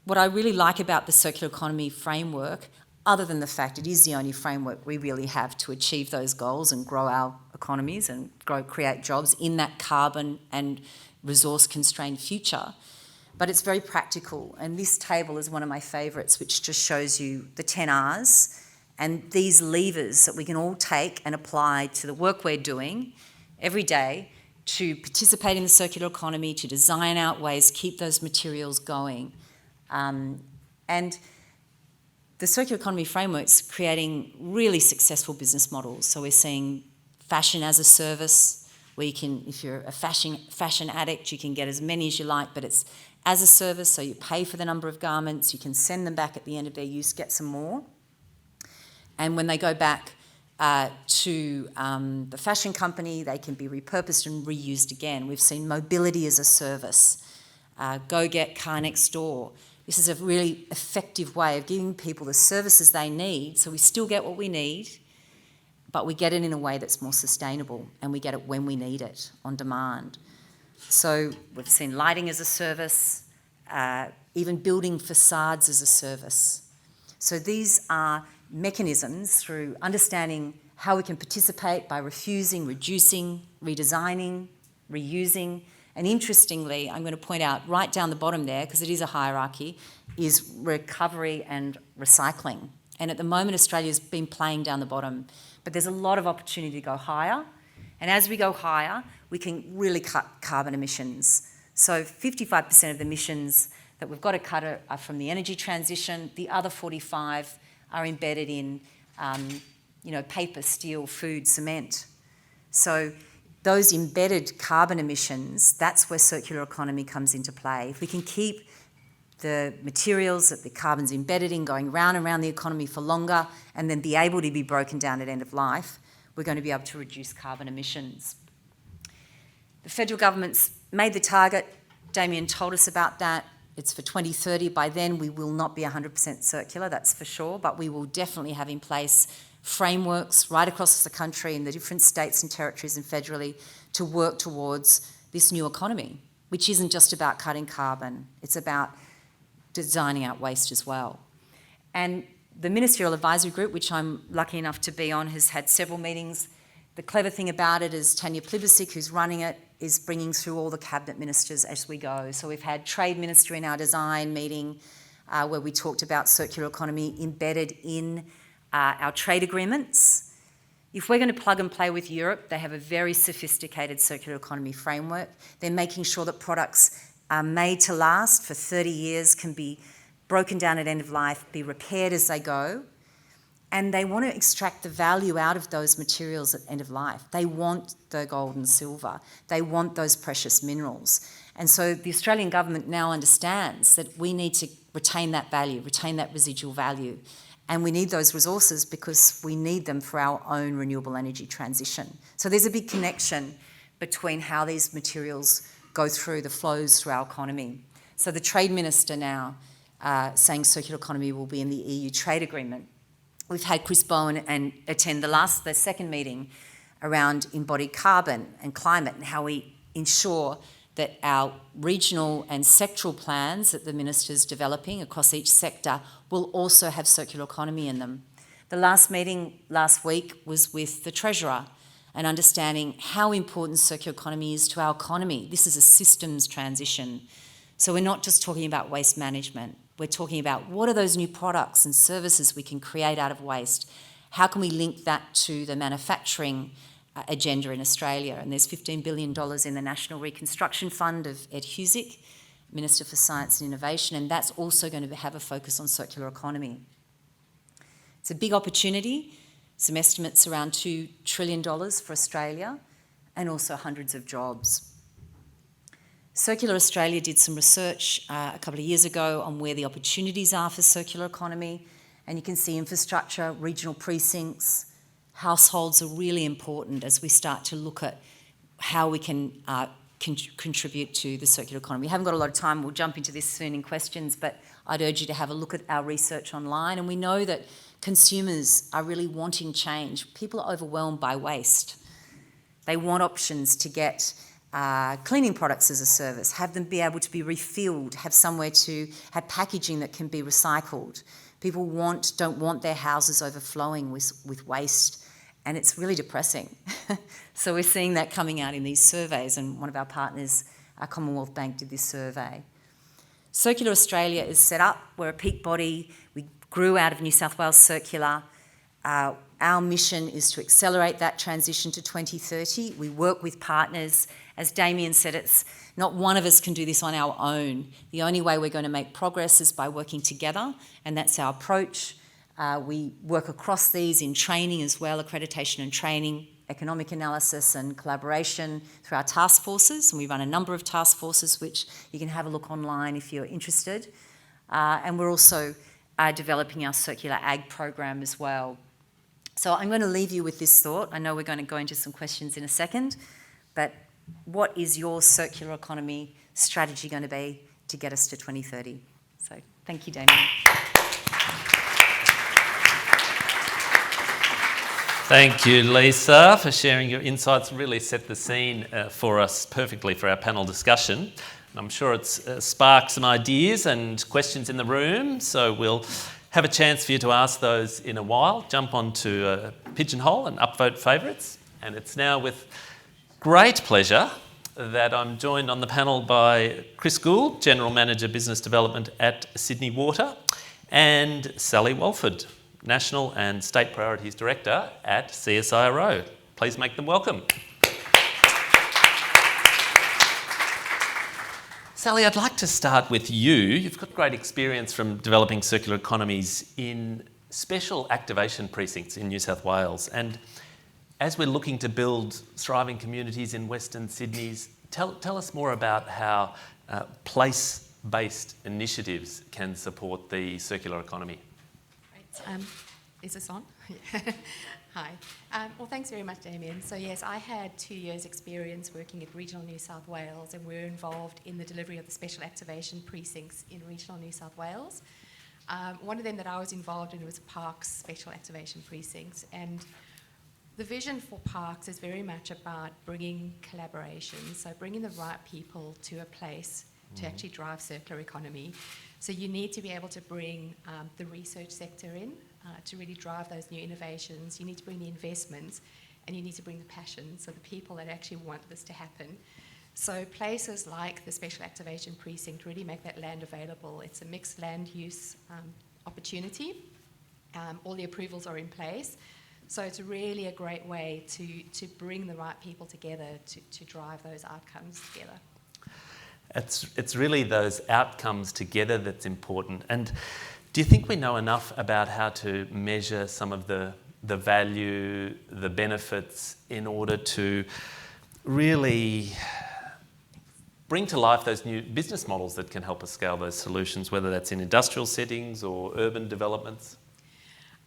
what I really like about the circular economy framework, other than the fact it is the only framework we really have to achieve those goals and grow our economies and create jobs in that carbon and resource-constrained future, but it's very practical. And this table is one of my favourites, which just shows you the 10 Rs and these levers that we can all take and apply to the work we're doing every day to participate in the circular economy, to design out ways, keep those materials going. And the circular economy framework's creating really successful business models. So we're seeing fashion as a service, where you can, if you're a fashion addict, you can get as many as you like, but it's as a service, so you pay for the number of garments, you can send them back at the end of their use, get some more. And when they go back to the fashion company, they can be repurposed and reused again. We've seen mobility as a service, go get car next door. This is a really effective way of giving people the services they need, so we still get what we need, but we get it in a way that's more sustainable, and we get it when we need it, on demand. So we've seen lighting as a service, even building facades as a service. So these are mechanisms through understanding how we can participate by refusing, reducing, redesigning, reusing. And interestingly, I'm going to point out right down the bottom there, because it is a hierarchy, is recovery and recycling. And at the moment, Australia's been playing down the bottom, but there's a lot of opportunity to go higher. And as we go higher, we can really cut carbon emissions. So 55% of the emissions that we've got to cut are from the energy transition. The other 45 are embedded in, paper, steel, food, cement. So those embedded carbon emissions, that's where circular economy comes into play. If we can keep the materials that the carbon's embedded in going round and round the economy for longer and then be able to be broken down at end of life, we're going to be able to reduce carbon emissions. The federal government's made the target. Damian told us about that. It's for 2030. By then, we will not be 100% circular, that's for sure, but we will definitely have in place frameworks right across the country in the different states and territories and federally to work towards this new economy, which isn't just about cutting carbon, it's about designing out waste as well. And the Ministerial Advisory Group, which I'm lucky enough to be on, has had several meetings. The clever thing about it is Tanya Plibersek, who's running it, is bringing through all the cabinet ministers as we go. So we've had Trade Minister in our design meeting where we talked about circular economy embedded in our trade agreements. If we're going to plug and play with Europe, they have a very sophisticated circular economy framework. They're making sure that products are made to last for 30 years, can be broken down at end of life, be repaired as they go. And they want to extract the value out of those materials at end of life. They want the gold and silver. They want those precious minerals. And so the Australian government now understands that we need to retain that value, retain that residual value. And we need those resources because we need them for our own renewable energy transition. So there's a big connection between how these materials go through the flows through our economy. So the Trade Minister now saying circular economy will be in the EU trade agreement. We've had Chris Bowen attend the second meeting around embodied carbon and climate and how we ensure that our regional and sectoral plans that the Minister's developing across each sector will also have circular economy in them. The last meeting last week was with the Treasurer and understanding how important circular economy is to our economy. This is a systems transition. So we're not just talking about waste management. We're talking about what are those new products and services we can create out of waste? How can we link that to the manufacturing agenda in Australia? And there's $15 billion in the National Reconstruction Fund of Ed Husic, Minister for Science and Innovation, and that's also going to have a focus on circular economy. It's a big opportunity. Some estimates around $2 trillion for Australia and also hundreds of jobs. Circular Australia did some research a couple of years ago on where the opportunities are for circular economy, and you can see infrastructure, regional precincts, households are really important as we start to look at how we can contribute to the circular economy. We haven't got a lot of time, we'll jump into this soon in questions, but I'd urge you to have a look at our research online, and we know that consumers are really wanting change. People are overwhelmed by waste. They want options to get cleaning products as a service, have them be able to be refilled, have somewhere to have packaging that can be recycled. People don't want their houses overflowing with waste, and it's really depressing. So we're seeing that coming out in these surveys, and one of our partners, our Commonwealth Bank, did this survey. Circular Australia is set up. We're a peak body. We grew out of New South Wales Circular. Our mission is to accelerate that transition to 2030. We work with partners. As Damian said, it's not one of us can do this on our own. The only way we're going to make progress is by working together, and that's our approach. We work across these in training as well, accreditation and training, economic analysis and collaboration through our task forces, and we run a number of task forces which you can have a look online if you're interested. And we're also developing our circular ag program as well. So I'm going to leave you with this thought. I know we're going to go into some questions in a second, but what is your circular economy strategy going to be to get us to 2030? So thank you, Damian. Thank you, Lisa, for sharing your insights. Really set the scene for us perfectly for our panel discussion. I'm sure it's sparked some ideas and questions in the room, so we'll have a chance for you to ask those in a while. Jump onto Pigeonhole and upvote favourites. And it's now with great pleasure that I'm joined on the panel by Chris Gould, General Manager Business Development at Sydney Water, and Sally Walford, National and State Priorities Director at CSIRO. Please make them welcome. Sally, I'd like to start with you. You've got great experience from developing circular economies in special activation precincts in New South Wales. And as we're looking to build thriving communities in Western Sydney, tell us more about how place-based initiatives can support the circular economy. Great. Is this on? Hi. Well, thanks very much, Damian. So yes, I had 2 years' experience working at Regional New South Wales, and we're involved in the delivery of the special activation precincts in Regional New South Wales. One of them that I was involved in was Parks Special Activation Precincts, and the vision for Parks is very much about bringing collaboration, so bringing the right people to a place to actually drive circular economy. So you need to be able to bring the research sector in to really drive those new innovations. You need to bring the investments, and you need to bring the passion, so the people that actually want this to happen. So places like the Special Activation Precinct really make that land available. It's a mixed land use opportunity. All the approvals are in place. So it's really a great way to bring the right people together to drive those outcomes together. It's really those outcomes together that's important. And do you think we know enough about how to measure some of the value, the benefits, in order to really bring to life those new business models that can help us scale those solutions, whether that's in industrial settings or urban developments?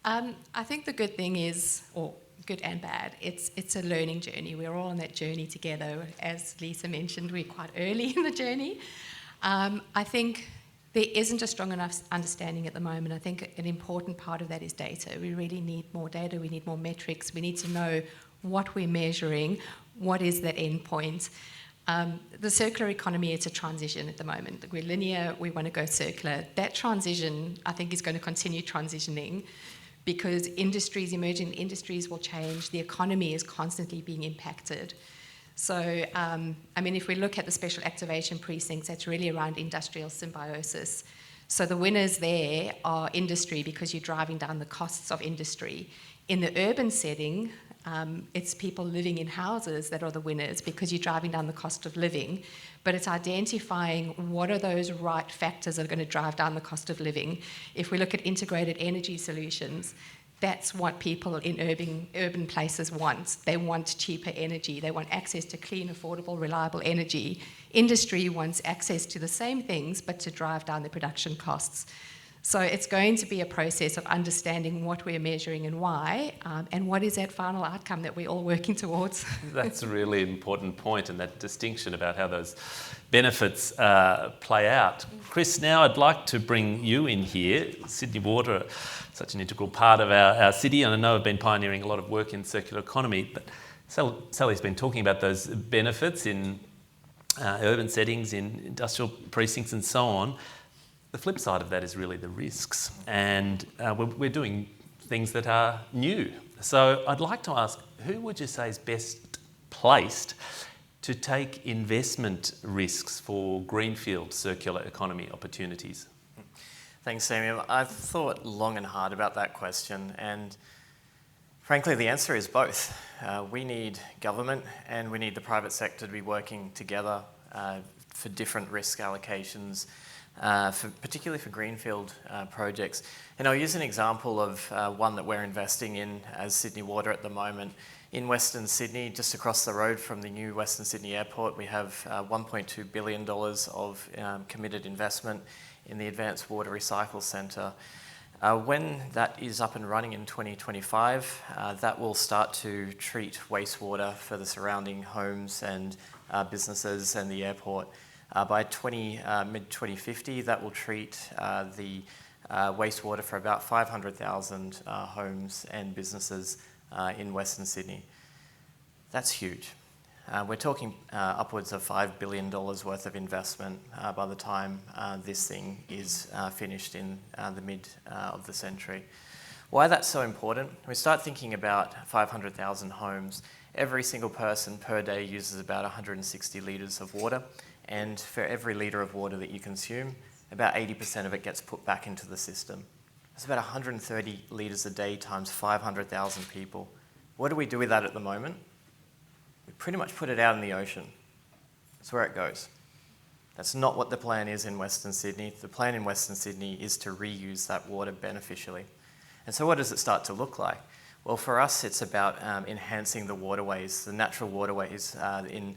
I think the good thing is, or good and bad, it's a learning journey. We're all on that journey together. As Lisa mentioned, we're quite early in the journey. I think there isn't a strong enough understanding at the moment. I think an important part of that is data. We really need more data, we need more metrics, we need to know what we're measuring, what is that end point. The circular economy, it's a transition at the moment. We're linear, we want to go circular. That transition, I think, is going to continue transitioning, because emerging industries will change. The economy is constantly being impacted. So, if we look at the special activation precincts, that's really around industrial symbiosis. So the winners there are industry, because you're driving down the costs of industry. In the urban setting, it's people living in houses that are the winners, because you're driving down the cost of living. But it's identifying what are those right factors that are going to drive down the cost of living. If we look at integrated energy solutions, that's what people in urban places want. They want cheaper energy. They want access to clean, affordable, reliable energy. Industry wants access to the same things, but to drive down the production costs. So it's going to be a process of understanding what we're measuring and why, and what is that final outcome that we're all working towards. That's a really important point, and that distinction about how those benefits play out. Chris, now I'd like to bring you in here. Sydney Water, such an integral part of our city, and I know I've been pioneering a lot of work in circular economy, but Sally's been talking about those benefits in urban settings, in industrial precincts and so on. The flip side of that is really the risks, and we're doing things that are new. So I'd like to ask, who would you say is best placed to take investment risks for greenfield circular economy opportunities? Thanks, Damian. I've thought long and hard about that question, and frankly, the answer is both. We need government and we need the private sector to be working together for different risk allocations, particularly for greenfield projects. And I'll use an example of one that we're investing in as Sydney Water at the moment. In Western Sydney, just across the road from the new Western Sydney Airport, we have $1.2 billion of committed investment in the Advanced Water Recycle Centre. When that is up and running in 2025, that will start to treat wastewater for the surrounding homes and businesses and the airport. By mid-2050, that will treat the wastewater for about 500,000 homes and businesses in Western Sydney. That's huge. We're talking upwards of $5 billion worth of investment by the time this thing is finished in the mid of the century. Why that's so important? We start thinking about 500,000 homes. Every single person per day uses about 160 litres of water, and for every litre of water that you consume, about 80% of it gets put back into the system. That's about 130 litres a day times 500,000 people. What do we do with that at the moment? We pretty much put it out in the ocean. That's where it goes. That's not what the plan is in Western Sydney. The plan in Western Sydney is to reuse that water beneficially. And so what does it start to look like? Well, for us, it's about enhancing the waterways, the natural waterways in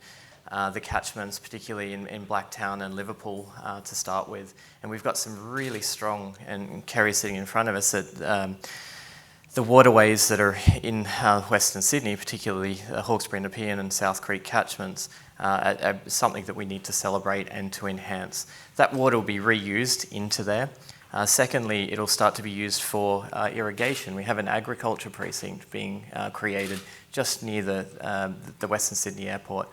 the catchments, particularly in Blacktown and Liverpool to start with. And we've got some really strong, and Kerry's sitting in front of us, that the waterways that are in Western Sydney, particularly Hawkesbury, Nepean and South Creek catchments, are something that we need to celebrate and to enhance. That water will be reused into there. Secondly, it'll start to be used for irrigation. We have an agriculture precinct being created just near the Western Sydney Airport,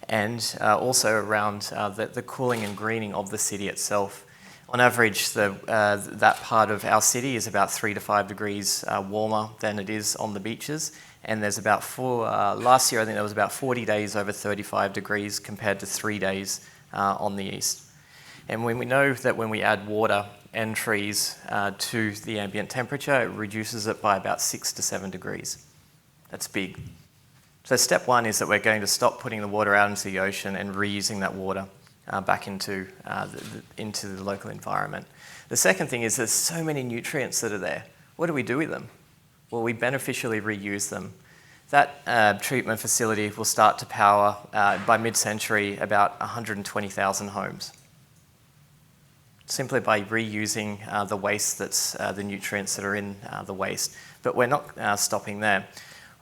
and also around the cooling and greening of the city itself. On average, that part of our city is about 3 to 5 degrees warmer than it is on the beaches, and there's about last year I think there was about 40 days over 35 degrees compared to 3 days on the east. And when we know that when we add water and trees to the ambient temperature, it reduces it by about 6 to 7 degrees. That's big. So step one is that we're going to stop putting the water out into the ocean and reusing that water back into the local environment. The second thing is there's so many nutrients that are there. What do we do with them? Well, we beneficially reuse them. That treatment facility will start to power, by mid-century, about 120,000 homes, simply by reusing the waste that's the nutrients that are in the waste. But we're not stopping there.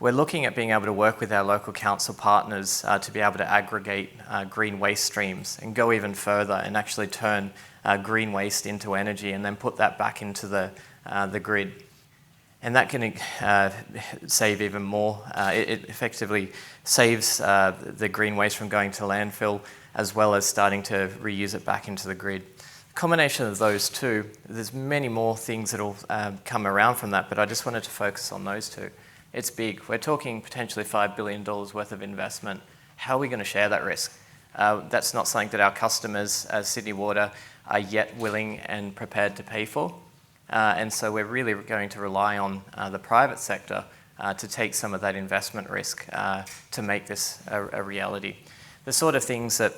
We're looking at being able to work with our local council partners to be able to aggregate green waste streams and go even further and actually turn green waste into energy and then put that back into the grid. And that can save even more. It effectively saves the green waste from going to landfill, as well as starting to reuse it back into the grid. Combination of those two, there's many more things that will come around from that, but I just wanted to focus on those two. It's big. We're talking potentially $5 billion worth of investment. How are we going to share that risk? That's not something that our customers, as Sydney Water, are yet willing and prepared to pay for. And so we're really going to rely on the private sector to take some of that investment risk to make this a reality. The sort of things that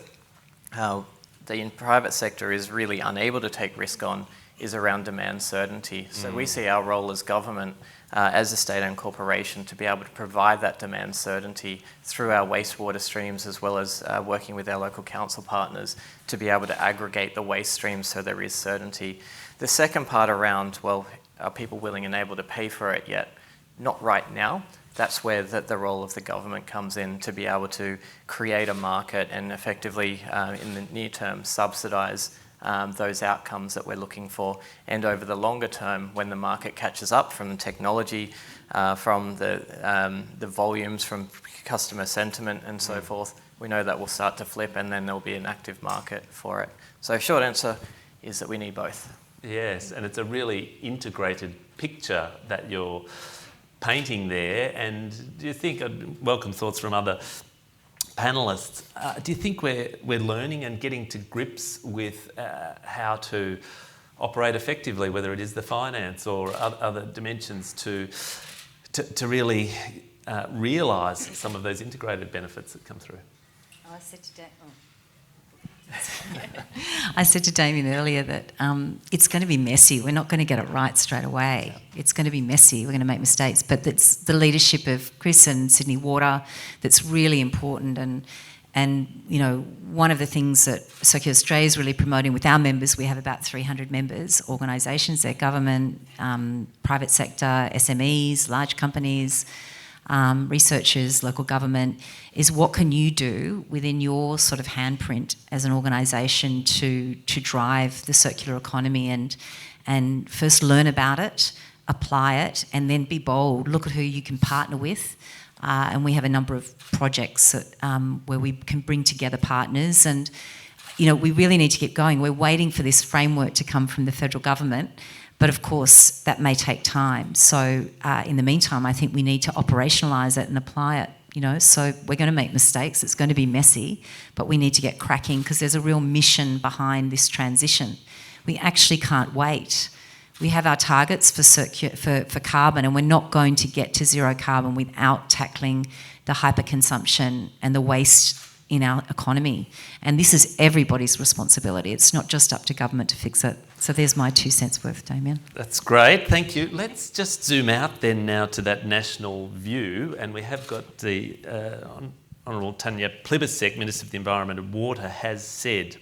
the private sector is really unable to take risk on is around demand certainty. So we see our role as government, as a state-owned corporation, to be able to provide that demand certainty through our wastewater streams, as well as working with our local council partners to be able to aggregate the waste streams so there is certainty. The second part around, well, are people willing and able to pay for it yet? Not right now. That's where the role of the government comes in, to be able to create a market and effectively, in the near term, subsidise those outcomes that we're looking for. And over the longer term, when the market catches up from the technology, from the volumes, from customer sentiment and so forth, we know that will start to flip, and then there'll be an active market for it. So short answer is that we need both. Yes, and it's a really integrated picture that you're painting there. And do you think, I'd welcome thoughts from other panellists, do you think we're learning and getting to grips with how to operate effectively, whether it is the finance or other dimensions, to really realise some of those integrated benefits that come through? I said to Damian earlier that it's going to be messy. We're not going to get it right straight away. It's going to be messy. We're going to make mistakes. But that's the leadership of Chris and Sydney Water that's really important. And you know, one of the things that Circular Australia is really promoting with our members, we have about 300 members, organisations, they're government, private sector, SMEs, large companies, researchers, local government, is what can you do within your sort of handprint as an organisation to drive the circular economy and first learn about it, apply it, and then be bold. Look at who you can partner with. and we have a number of projects that, where we can bring together partners, and we really need to get going. We're waiting for this framework to come from the federal government, but of course that may take time. So in the meantime, I think we need to operationalise it and apply it. So we're going to make mistakes, it's going to be messy, but we need to get cracking because there's a real mission behind this transition. We actually can't wait. We have our targets for carbon, and we're not going to get to zero carbon without tackling the hyperconsumption and the waste in our economy. And this is everybody's responsibility. It's not just up to government to fix it. So there's my 2 cents worth, Damian. That's great, thank you. Let's just zoom out then now to that national view, and we have got the Honourable Tanya Plibersek, Minister for the Environment and Water, has said,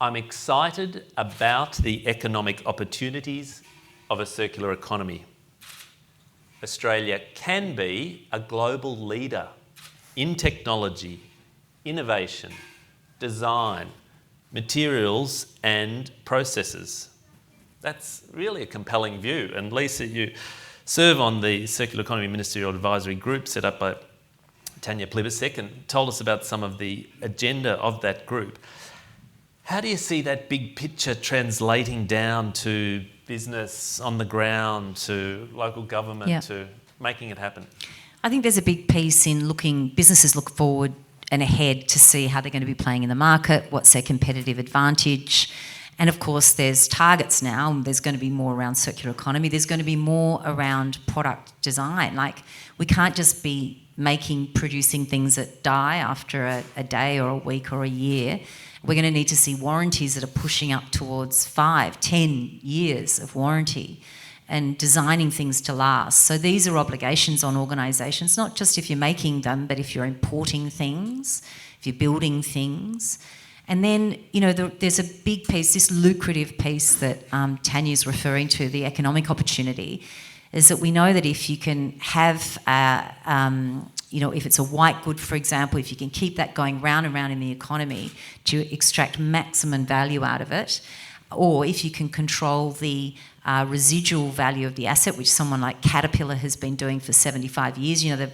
"I'm excited about the economic opportunities of a circular economy. Australia can be a global leader in technology, innovation, design, materials and processes." That's really a compelling view. And Lisa, you serve on the Circular Economy Ministerial Advisory Group set up by Tanya Plibersek and told us about some of the agenda of that group. How do you see that big picture translating down to business on the ground, to local government, to making it happen? I think there's a big piece in businesses look forward and ahead to see how they're going to be playing in the market, what's their competitive advantage. And of course, there's targets now. There's going to be more around circular economy. There's going to be more around product design. Like, we can't just be producing things that die after a day or a week or a year. We're going to need to see warranties that are pushing up towards 5, 10 years of warranty, and designing things to last. So these are obligations on organisations, not just if you're making them, but if you're importing things, if you're building things. And then, there's a big piece, this lucrative piece that Tanya's referring to, the economic opportunity, is that we know that if you can have, if it's a white good, for example, if you can keep that going round and round in the economy to extract maximum value out of it, or if you can control the residual value of the asset, which someone like Caterpillar has been doing for 75 years, the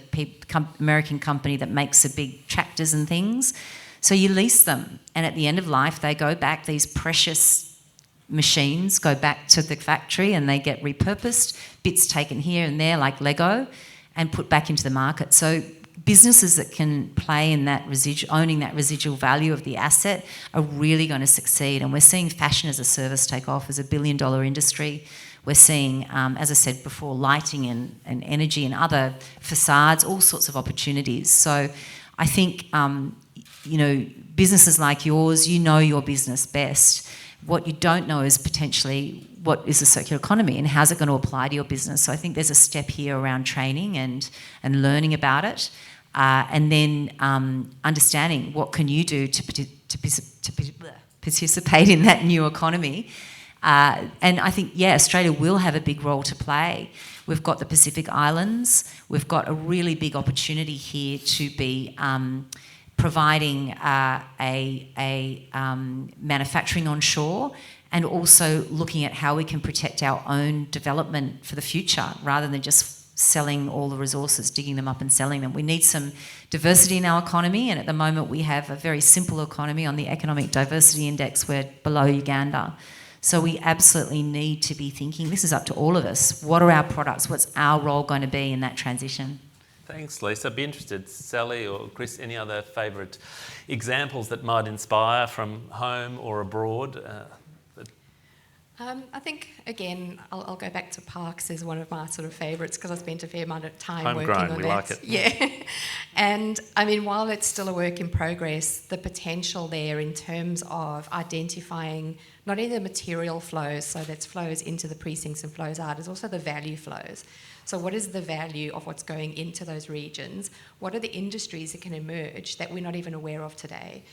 American company that makes the big tractors and things. So you lease them, and at the end of life, they go back, these precious machines go back to the factory and they get repurposed, bits taken here and there like Lego, and put back into the market. So businesses that can play in that owning that residual value of the asset are really going to succeed. And we're seeing fashion as a service take off as $1 billion industry. We're seeing, as I said before, lighting and energy and other facades, all sorts of opportunities. So I think, businesses like yours, your business best. What you don't know is potentially what is the circular economy and how's it going to apply to your business. So I think there's a step here around training and learning about it, and then understanding what can you do to participate in that new economy. And I think, Australia will have a big role to play. We've got the Pacific Islands. We've got a really big opportunity here to be providing manufacturing onshore, and also looking at how we can protect our own development for the future rather than just selling all the resources, digging them up and selling them. We need some diversity in our economy, and at the moment we have a very simple economy. On the Economic Diversity Index, we're below Uganda. So we absolutely need to be thinking, this is up to all of us, what are our products, what's our role going to be in that transition? Thanks, Lisa. I'd be interested, Sally or Chris, any other favourite examples that might inspire from home or abroad? I think, again, I'll go back to parks as one of my sort of favourites because I spent a fair amount of time working on that. We like it. Yeah. And, while it's still a work in progress, the potential there in terms of identifying not only the material flows, so that's flows into the precincts and flows out, is also the value flows. So what is the value of what's going into those regions? What are the industries that can emerge that we're not even aware of today?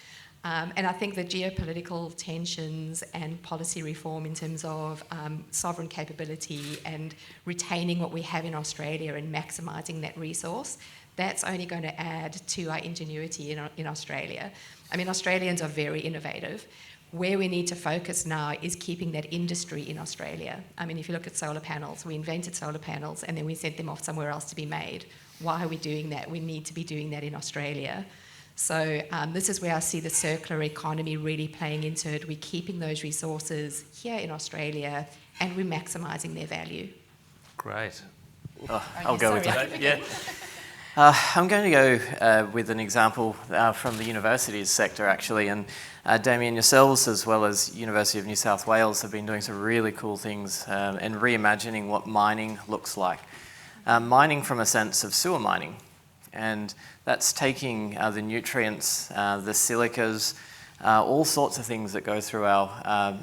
And I think the geopolitical tensions and policy reform in terms of sovereign capability and retaining what we have in Australia and maximising that resource, that's only going to add to our ingenuity in Australia. Australians are very innovative. Where we need to focus now is keeping that industry in Australia. If you look at solar panels, we invented solar panels and then we sent them off somewhere else to be made. Why are we doing that? We need to be doing that in Australia. So this is where I see the circular economy really playing into it. We're keeping those resources here in Australia and we're maximising their value. Great. I'll go with that. Yeah. I'm going to go with an example from the universities sector, actually. And Damian, yourselves, as well as University of New South Wales, have been doing some really cool things and reimagining what mining looks like. Mining from a sense of sewer mining. And that's taking the nutrients, the silicas, all sorts of things that go through our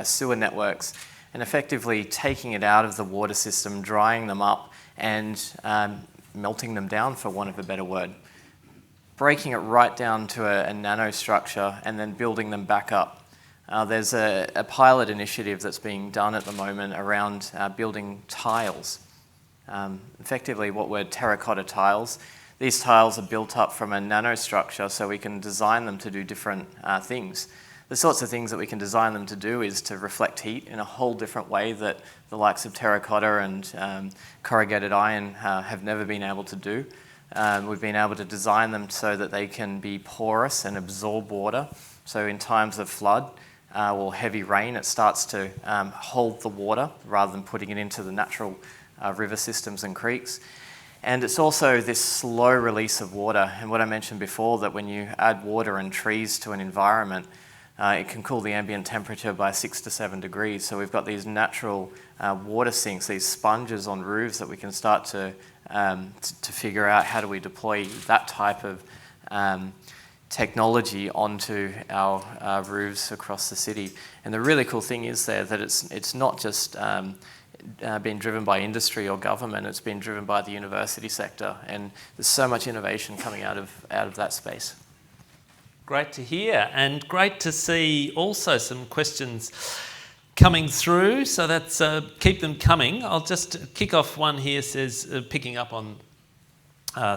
sewer networks, and effectively taking it out of the water system, drying them up, and melting them down, for want of a better word. Breaking it right down to a nanostructure and then building them back up. There's a pilot initiative that's being done at the moment around building tiles. Effectively, what were terracotta tiles. These tiles are built up from a nanostructure so we can design them to do different things. The sorts of things that we can design them to do is to reflect heat in a whole different way that the likes of terracotta and corrugated iron have never been able to do. We've been able to design them so that they can be porous and absorb water. So in times of flood or heavy rain, it starts to hold the water rather than putting it into the natural river systems and creeks. And it's also this slow release of water. And what I mentioned before, that when you add water and trees to an environment, it can cool the ambient temperature by 6 to 7 degrees. So we've got these natural water sinks, these sponges on roofs that we can start to figure out how do we deploy that type of technology onto our roofs across the city. And the really cool thing is there that it's not just being driven by industry or government, it's been driven by the university sector, and there's so much innovation coming out of that space. Great to hear, and great to see also some questions coming through, so that's keep them coming. I'll just kick off one here, says, picking up on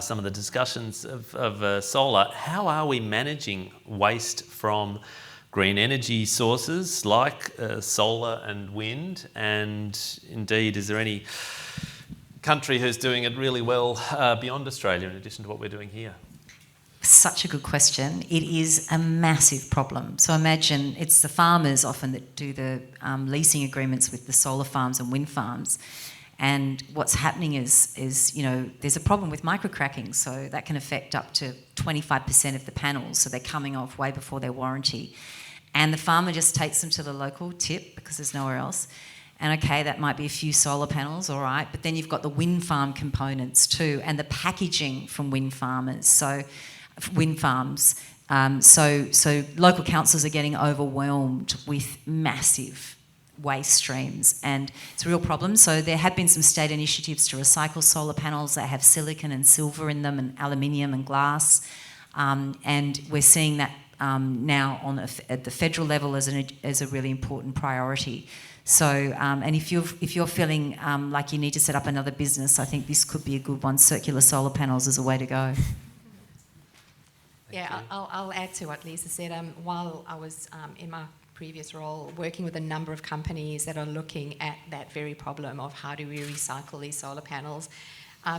some of the discussions of solar. How are we managing waste from green energy sources like solar and wind? And indeed, is there any country who's doing it really well beyond Australia in addition to what we're doing here? Such a good question. It is a massive problem. So imagine it's the farmers often that do the leasing agreements with the solar farms and wind farms. And what's happening is there's a problem with microcracking. So that can affect up to 25% of the panels. So they're coming off way before their warranty. And the farmer just takes them to the local tip because there's nowhere else. And okay, that might be a few solar panels, all right. But then you've got the wind farm components too, and the packaging from wind farmers. So wind farms. So local councils are getting overwhelmed with massive waste streams, and it's a real problem. So there have been some state initiatives to recycle solar panels that have silicon and silver in them and aluminium and glass, and we're seeing that now at the federal level as a really important priority. So, and if you're feeling like you need to set up another business, I think this could be a good one. Circular solar panels is a way to go. Yeah, I'll add to what Lisa said. While I was in my previous role working with a number of companies that are looking at that very problem of how do we recycle these solar panels,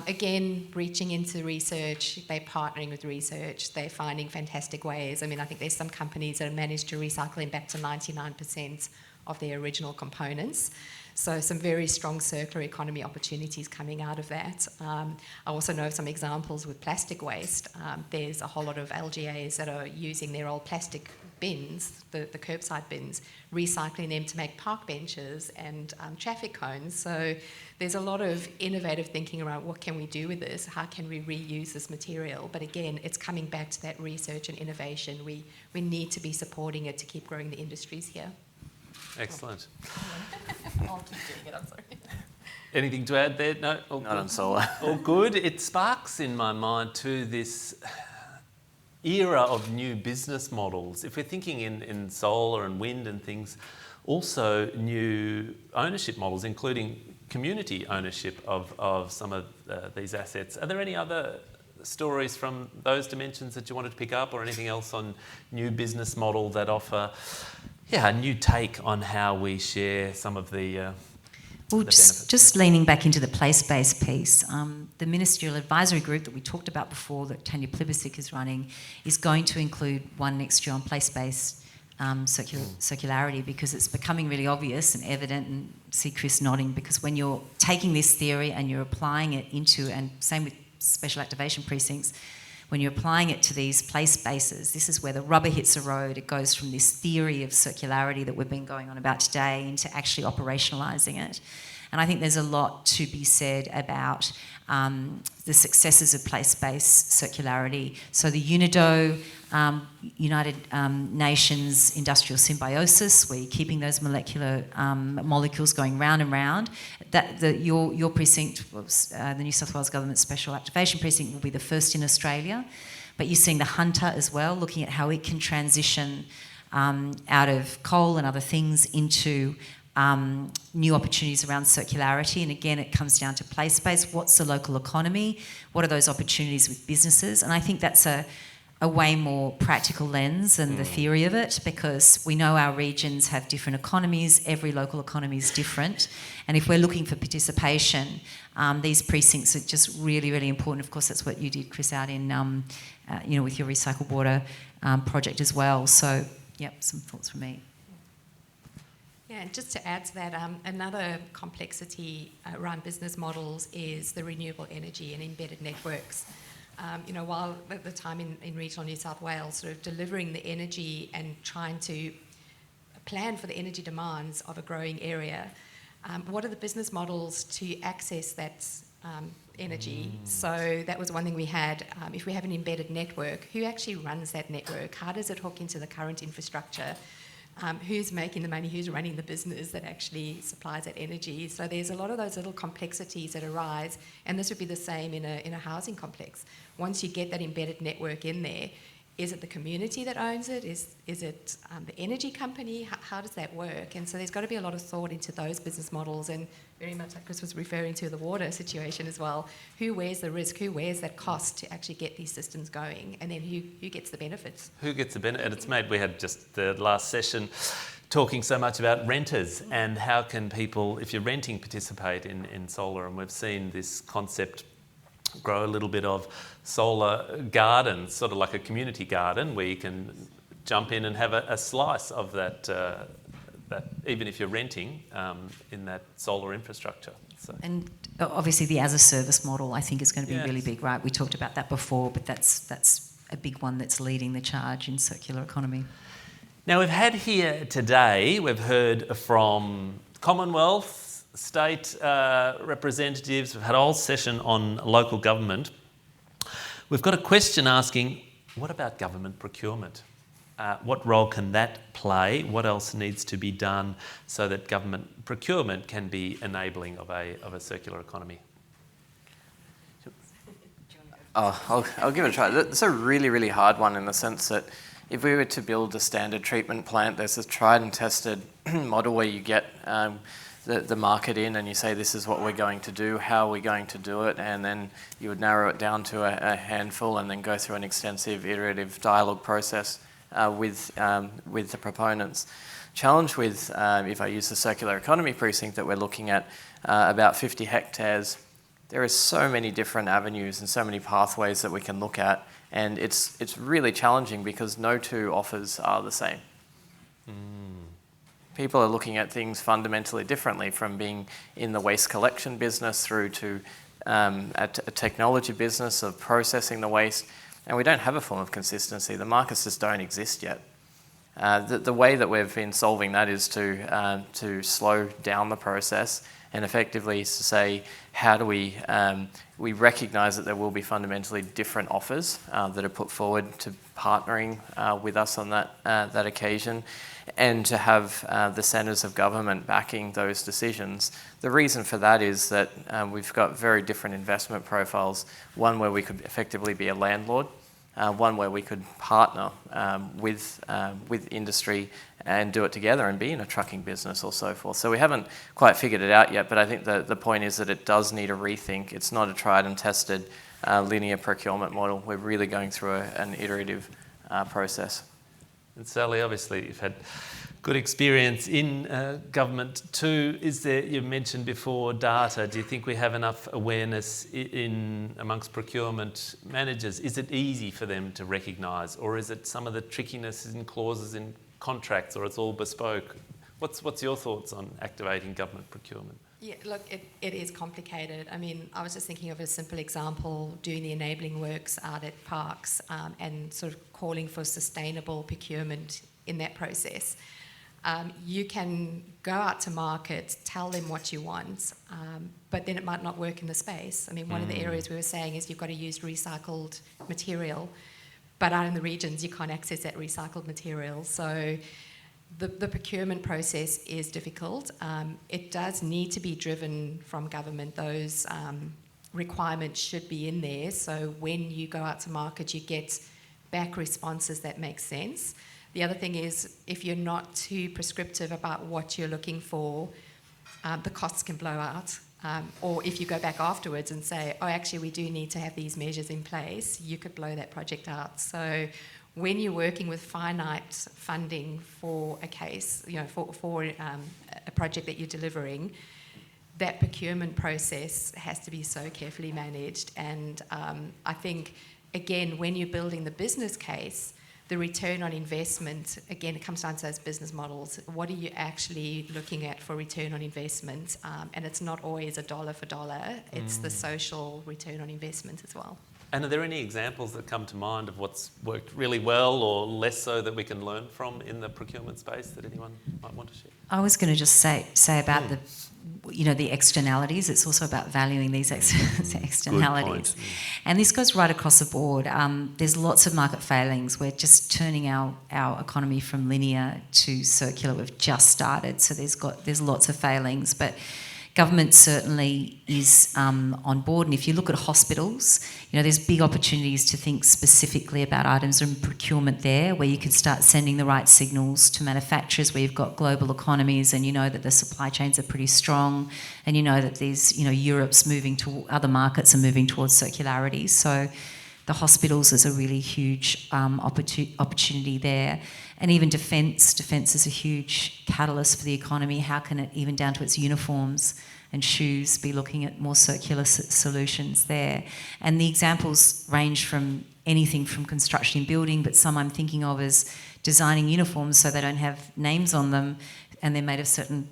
again, reaching into research, they're partnering with research, they're finding fantastic ways. I mean, I think there's some companies that have managed to recycle them back to 99% of their original components. So some very strong circular economy opportunities coming out of that. I also know of some examples with plastic waste. There's a whole lot of LGAs that are using their old plastic bins, the curbside bins, recycling them to make park benches and traffic cones. So there's a lot of innovative thinking around what can we do with this, how can we reuse this material. But again, it's coming back to that research and innovation. We need to be supporting it to keep growing the industries here. Excellent. I'll keep doing it, I'm sorry. Anything to add there? No? All Not good? on solar. All good. It sparks in my mind too this era of new business models. If we're thinking in solar and wind and things, also new ownership models, including community ownership of some of these assets. Are there any other stories from those dimensions that you wanted to pick up, or anything else on new business model that offer a new take on how we share some of the Well, the benefits. just leaning back into the place-based piece, the ministerial advisory group that we talked about before that Tanya Plibersek is running is going to include one next year on place-based circularity, because it's becoming really obvious and evident, and see Chris nodding, because when you're taking this theory and you're applying it into, and same with special activation precincts, when you're applying it to these place spaces, this is where the rubber hits the road. It goes from this theory of circularity that we've been going on about today into actually operationalising it. And I think there's a lot to be said about the successes of place-based circularity. So the UNIDO, United Nations Industrial Symbiosis, where you're keeping those molecular molecules going round and round. Your precinct, the New South Wales Government Special Activation Precinct, will be the first in Australia. But you're seeing the Hunter as well, looking at how it can transition out of coal and other things into new opportunities around circularity. And again, it comes down to place-based. What's the local economy? What are those opportunities with businesses? And I think that's a way more practical lens than the theory of it, because we know our regions have different economies. Every local economy is different. And if we're looking for participation, these precincts are just really, really important. Of course, that's what you did, Chris, out in, with your recycled water project as well. So, yep, some thoughts from me. Yeah, and just to add to that, another complexity around business models is the renewable energy and embedded networks. While at the time in regional New South Wales, sort of delivering the energy and trying to plan for the energy demands of a growing area, what are the business models to access that energy? So that was one thing we had. If we have an embedded network, who actually runs that network? How does it hook into the current infrastructure? Who's making the money, who's running the business that actually supplies that energy? So there's a lot of those little complexities that arise, and this would be the same in a housing complex. Once you get that embedded network in there, is it the community that owns it? Is it the energy company? How does that work? And so there's got to be a lot of thought into those business models, and very much like Chris was referring to the water situation as well. Who wears the risk? Who wears that cost to actually get these systems going? And then who gets the benefits? Who gets the benefit? And it's made, we had just the last session talking so much about renters and how can people, if you're renting, participate in solar. And we've seen this concept grow a little bit of solar gardens, sort of like a community garden where you can jump in and have a slice of that, even if you're renting in that solar infrastructure. So. And obviously the as a service model I think is going to be really big, right? We talked about that before, but that's a big one that's leading the charge in circular economy. Now we've had here today, we've heard from Commonwealth, state representatives, we've had a whole session on local government. We've got a question asking, what about government procurement? What role can that play? What else needs to be done so that government procurement can be enabling of a circular economy? I'll give it a try. It's a really, really hard one in the sense that if we were to build a standard treatment plant, there's a tried and tested model where you get the market in and you say this is what we're going to do, how are we going to do it, and then you would narrow it down to a handful and then go through an extensive iterative dialogue process with the proponents. Challenge with, if I use the circular economy precinct that we're looking at, about 50 hectares, there are so many different avenues and so many pathways that we can look at, and it's really challenging because no two offers are the same. People are looking at things fundamentally differently, from being in the waste collection business through to a technology business of processing the waste, and we don't have a form of consistency. The markets just don't exist yet. The way that we've been solving that is to slow down the process and effectively to say, how do we recognise that there will be fundamentally different offers that are put forward to partnering with us on that occasion, and to have the centres of government backing those decisions. The reason for that is that we've got very different investment profiles, one where we could effectively be a landlord, one where we could partner with industry and do it together and be in a trucking business or so forth. So we haven't quite figured it out yet, but I think the point is that it does need a rethink. It's not a tried and tested linear procurement model. We're really going through an iterative process. And Sally, obviously you've had good experience in government too. You mentioned before data. Do you think we have enough awareness amongst procurement managers? Is it easy for them to recognise, or is it some of the trickiness in clauses in contracts, or it's all bespoke? What's your thoughts on activating government procurement? Yeah, look, it is complicated. I mean, I was just thinking of a simple example, doing the enabling works out at parks and sort of calling for sustainable procurement in that process. You can go out to market, tell them what you want, but then it might not work in the space. I mean, one of the areas we were saying is you've got to use recycled material, but out in the regions you can't access that recycled material. So the procurement process is difficult. It does need to be driven from government. Those requirements should be in there, so when you go out to market you get back responses that make sense. The other thing is, if you're not too prescriptive about what you're looking for, the costs can blow out. Or if you go back afterwards and say, oh, actually, we do need to have these measures in place, you could blow that project out. So when you're working with finite funding for a case, for a project that you're delivering, that procurement process has to be so carefully managed. And I think, again, when you're building the business case, the return on investment, again, it comes down to those business models. What are you actually looking at for return on investment? And it's not always a dollar for dollar. It's the social return on investment as well. And are there any examples that come to mind of what's worked really well or less so that we can learn from in the procurement space that anyone might want to share? I was going to just say about the externalities. It's also about valuing these externalities. And this goes right across the board. There's lots of market failings. We're just turning our economy from linear to circular. We've just started, so there's lots of failings. But government certainly is on board, and if you look at hospitals, there's big opportunities to think specifically about items in procurement there, where you can start sending the right signals to manufacturers, where you've got global economies and you know that the supply chains are pretty strong, and you know that there's, Europe's moving to other markets and moving towards circularity. So the hospitals is a really huge opportunity there. And even defence is a huge catalyst for the economy. How can it, even down to its uniforms and shoes, be looking at more circular solutions there? And the examples range from anything from construction and building, but some I'm thinking of as designing uniforms so they don't have names on them and they're made of certain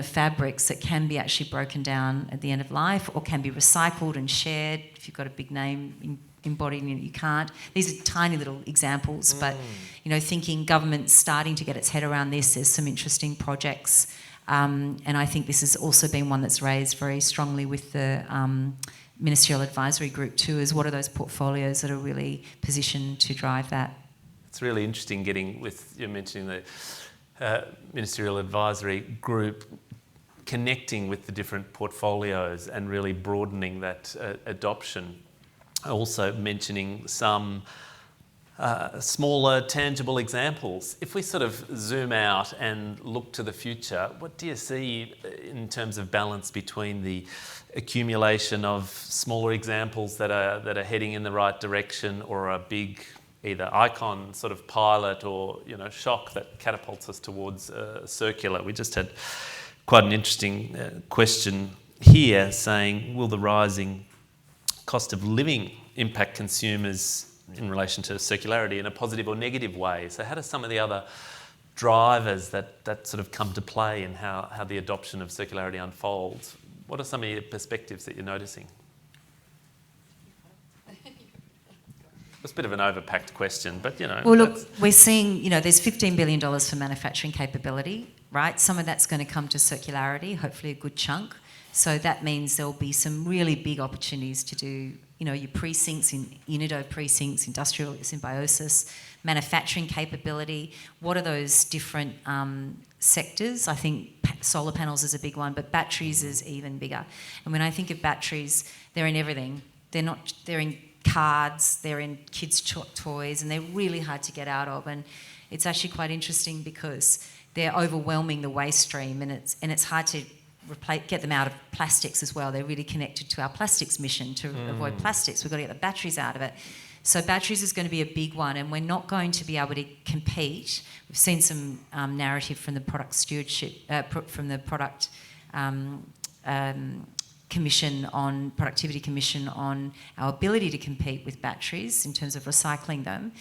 fabrics that can be actually broken down at the end of life or can be recycled and shared. If you've got a big name embodying it, you can't. These are tiny little examples, but thinking government's starting to get its head around this. There's some interesting projects, and I think this has also been one that's raised very strongly with the Ministerial Advisory Group too, is what are those portfolios that are really positioned to drive that. It's really interesting you're mentioning the Ministerial Advisory Group, connecting with the different portfolios and really broadening that adoption. Also mentioning some smaller, tangible examples. If we sort of zoom out and look to the future, what do you see in terms of balance between the accumulation of smaller examples that are heading in the right direction, or a big either icon sort of pilot or shock that catapults us towards circular? We just had quite an interesting question here saying, will the rising cost of living impact consumers in relation to circularity in a positive or negative way? So how do some of the other drivers that sort of come to play in how the adoption of circularity unfolds? What are some of your perspectives that you're noticing? It's a bit of an overpacked question, but Well, look, we're seeing, there's $15 billion for manufacturing capability, right? Some of that's going to come to circularity, hopefully a good chunk. So that means there'll be some really big opportunities to do, your precincts, in UNIDO precincts, industrial symbiosis, manufacturing capability. What are those different sectors? I think solar panels is a big one, but batteries is even bigger. And when I think of batteries, they're in everything. They're in cards, they're in kids' toys, and they're really hard to get out of. And it's actually quite interesting because they're overwhelming the waste stream, and it's hard to get them out of plastics as well. They're really connected to our plastics mission to avoid plastics. We've got to get the batteries out of it. So batteries is going to be a big one, and we're not going to be able to compete. We've seen some narrative from the product stewardship, from the product productivity commission on our ability to compete with batteries in terms of recycling them.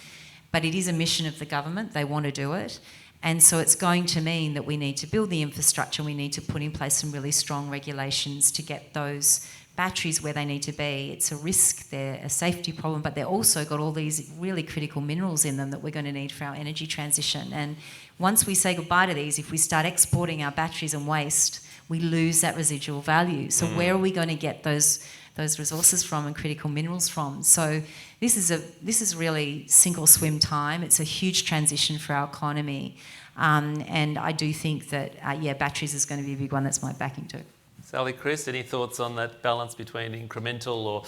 But it is a mission of the government. They want to do it. And so it's going to mean that we need to build the infrastructure. We need to put in place some really strong regulations to get those batteries where they need to be. It's a risk, they're a safety problem, but they've also got all these really critical minerals in them that we're going to need for our energy transition. And once we say goodbye to these, if we start exporting our batteries and waste, we lose that residual value. So where are we going to get those resources from and critical minerals from? So this is really sink or swim time. It's a huge transition for our economy. And I do think that, batteries is going to be a big one. That's my backing too. Sally, Chris, any thoughts on that balance between incremental or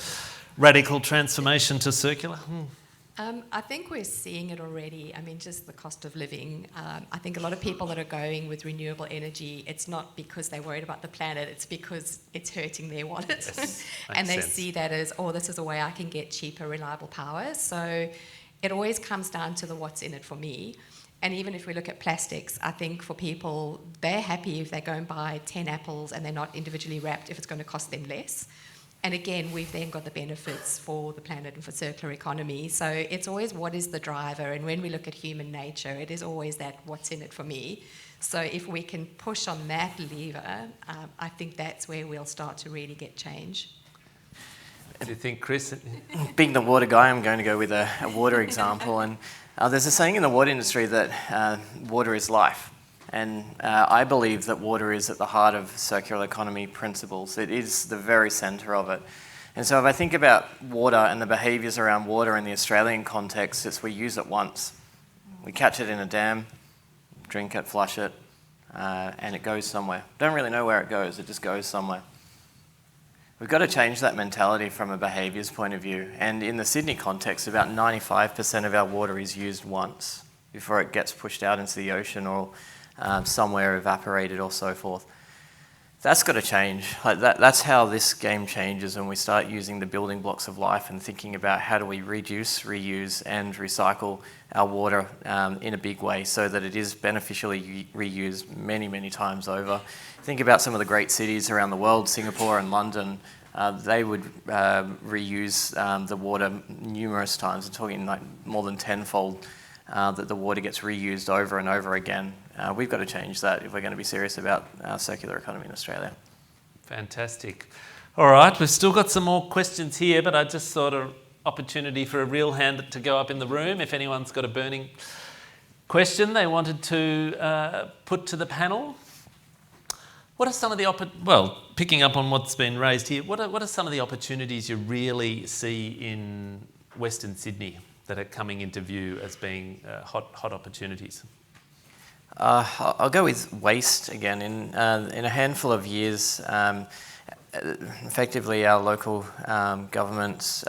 radical transformation to circular? I think we're seeing it already. I mean, just the cost of living. I think a lot of people that are going with renewable energy, it's not because they're worried about the planet, it's because it's hurting their wallet. Yes, and they sense. see that as, this is a way I can get cheaper, reliable power. So it always comes down to the what's in it for me. And even if we look at plastics, I think for people, they're happy if they go and buy 10 apples and they're not individually wrapped if it's going to cost them less. And again, we've then got the benefits for the planet and for circular economy. So it's always what is the driver. And when we look at human nature, it is always that what's in it for me. So if we can push on that lever, I think that's where we'll start to really get change. Do you think, Chris? Being the water guy, I'm going to go with a water example. And there's a saying in the water industry that water is life. And I believe that water is at the heart of circular economy principles. It is the very centre of it. And so if I think about water and the behaviours around water in the Australian context, it's we use it once. We catch it in a dam, drink it, flush it, and it goes somewhere. Don't really know where it goes, it just goes somewhere. We've got to change that mentality from a behaviours point of view. And in the Sydney context, about 95% of our water is used once before it gets pushed out into the ocean or somewhere evaporated or so forth. That's got to change. That's how this game changes when we start using the building blocks of life and thinking about how do we reduce, reuse and recycle our water in a big way so that it is beneficially reused many, many times over. Think about some of the great cities around the world, Singapore and London. They would reuse the water numerous times. I'm talking like more than tenfold that the water gets reused over and over again. We've got to change that if we're going to be serious about our circular economy in Australia. Fantastic. All right, we've still got some more questions here, but I just thought an opportunity for a real hand to go up in the room if anyone's got a burning question they wanted to put to the panel. What are some of the picking up on what's been raised here, what are some of the opportunities you really see in Western Sydney that are coming into view as being hot opportunities? I'll go with waste again. In a handful of years, effectively our local governments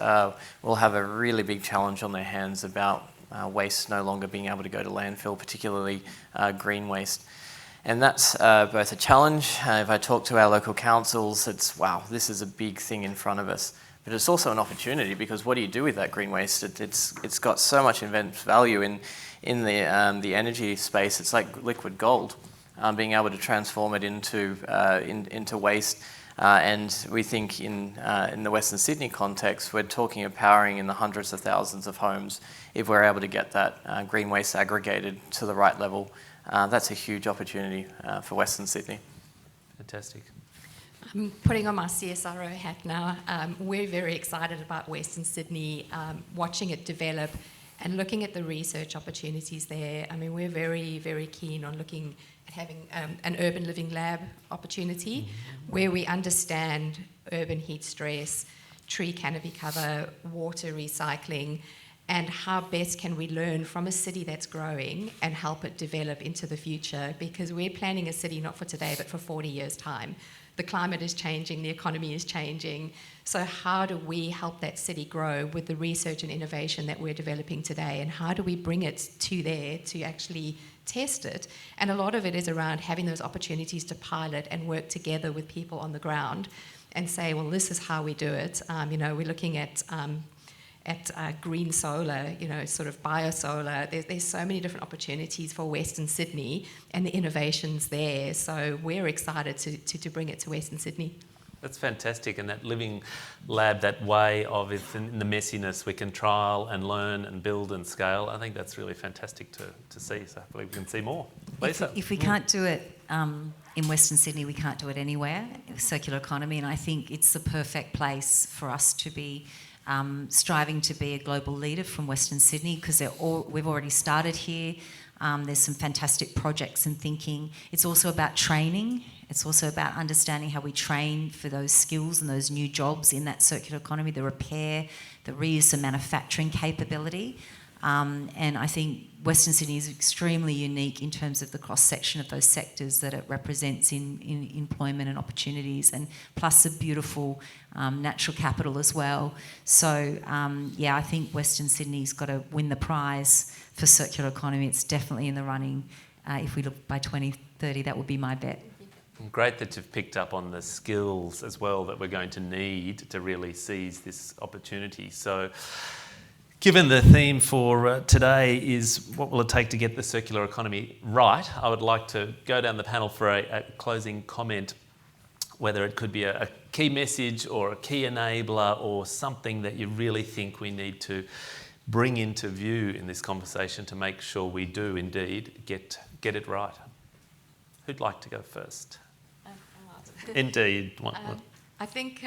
will have a really big challenge on their hands about waste no longer being able to go to landfill, particularly green waste. And that's both a challenge. If I talk to our local councils, it's, wow, this is a big thing in front of us. But it's also an opportunity because what do you do with that green waste? It's got so much immense value in the energy space. It's like liquid gold, being able to transform it into waste. And we think in the Western Sydney context, we're talking of powering in the hundreds of thousands of homes if we're able to get that green waste aggregated to the right level. That's a huge opportunity for Western Sydney. Fantastic. I'm putting on my CSRO hat now. We're very excited about Western Sydney, watching it develop and looking at the research opportunities there. I mean, we're very, very keen on looking at having an urban living lab opportunity where we understand urban heat stress, tree canopy cover, water recycling, and how best can we learn from a city that's growing and help it develop into the future, because we're planning a city not for today but for 40 years' time. The climate is changing, the economy is changing, so how do we help that city grow with the research and innovation that we're developing today, and how do we bring it to there to actually test it? And a lot of it is around having those opportunities to pilot and work together with people on the ground and say, well, this is how we do it. We're looking at green solar, sort of biosolar. There's so many different opportunities for Western Sydney and the innovations there. So we're excited to bring it to Western Sydney. That's fantastic, and that living lab, that way of it in the messiness, we can trial and learn and build and scale. I think that's really fantastic to see, so hopefully we can see more. Lisa? If we can't do it in Western Sydney, we can't do it anywhere, circular economy, and I think it's the perfect place for us to be striving to be a global leader from Western Sydney, because we've already started here. There's some fantastic projects and thinking. It's also about training. It's also about understanding how we train for those skills and those new jobs in that circular economy, the repair, the reuse and manufacturing capability. And I think Western Sydney is extremely unique in terms of the cross-section of those sectors that it represents in employment and opportunities, and plus the beautiful natural capital as well. So, I think Western Sydney's got to win the prize for circular economy. It's definitely in the running. If we look by 2030, that would be my bet. Great that you've picked up on the skills as well that we're going to need to really seize this opportunity. So, given the theme for today is what will it take to get the circular economy right, I would like to go down the panel for a closing comment, whether it could be a key message or a key enabler or something that you really think we need to bring into view in this conversation to make sure we do indeed get it right. Who'd like to go first? Indeed. I think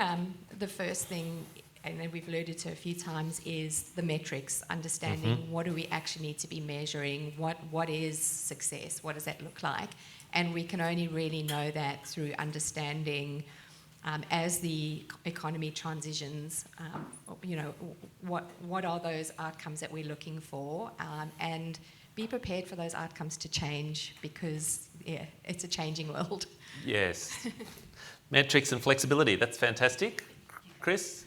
the first thing, and we've alluded to a few times, is the metrics, understanding what do we actually need to be measuring, what is success, what does that look like? And we can only really know that through understanding as the economy transitions, what are those outcomes that we're looking for, and be prepared for those outcomes to change, because it's a changing world. Yes. Metrics and flexibility, that's fantastic. Chris?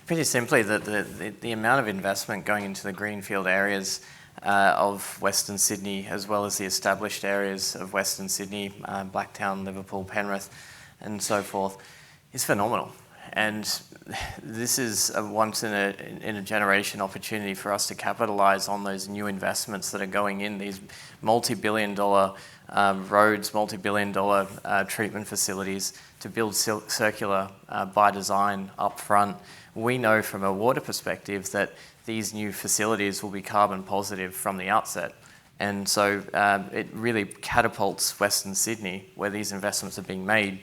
Pretty simply, the amount of investment going into the greenfield areas of Western Sydney, as well as the established areas of Western Sydney, Blacktown, Liverpool, Penrith, and so forth, is phenomenal. And this is a once in a generation opportunity for us to capitalise on those new investments that are going in, these multi-billion-dollar roads, multi-billion-dollar treatment facilities to build circular by design up front. We know from a water perspective that these new facilities will be carbon positive from the outset. And so it really catapults Western Sydney, where these investments are being made,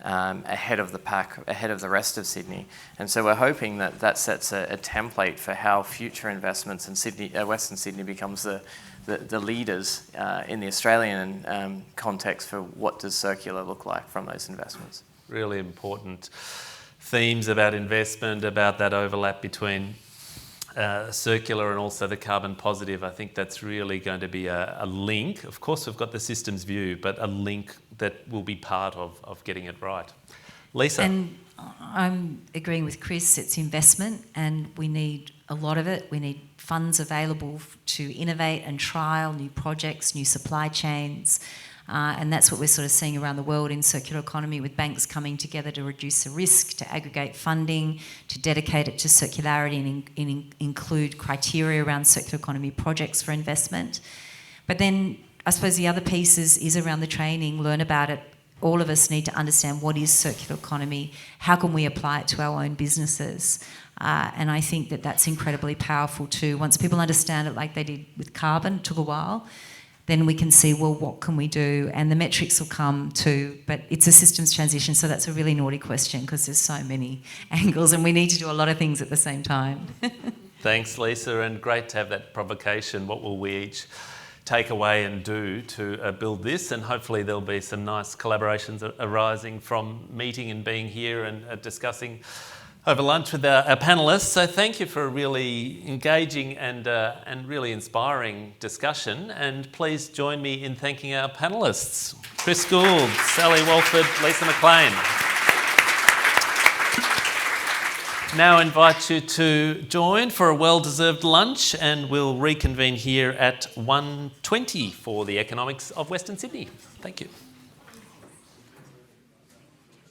ahead of the pack, ahead of the rest of Sydney. And so we're hoping that that sets a template for how future investments in Sydney, Western Sydney becomes the leaders in the Australian context for what does circular look like from those investments. Really important themes about investment, about that overlap between circular and also the carbon positive. I think that's really going to be a link. Of course, we've got the systems view, but a link that will be part of getting it right. Lisa? And I'm agreeing with Chris, it's investment and we need a lot of it. We need funds available to innovate and trial new projects, new supply chains. And that's what we're sort of seeing around the world in circular economy, with banks coming together to reduce the risk, to aggregate funding, to dedicate it to circularity and include criteria around circular economy projects for investment. But then I suppose the other piece is around the training, learn about it. All of us need to understand what is circular economy, how can we apply it to our own businesses. And I think that that's incredibly powerful too. Once people understand it like they did with carbon, it took a while, then we can see, well, what can we do? And the metrics will come too, but it's a systems transition, so that's a really naughty question because there's so many angles and we need to do a lot of things at the same time. Thanks, Lisa, and great to have that provocation. What will we each take away and do to build this? And hopefully there'll be some nice collaborations arising from meeting and being here and discussing over lunch with our panellists. So thank you for a really engaging and really inspiring discussion. And please join me in thanking our panellists, Chris Gould, Sally-Ann Walford, Lisa McLean. Now I invite you to join for a well-deserved lunch, and we'll reconvene here at 1:20 for the economics of Western Sydney. Thank you.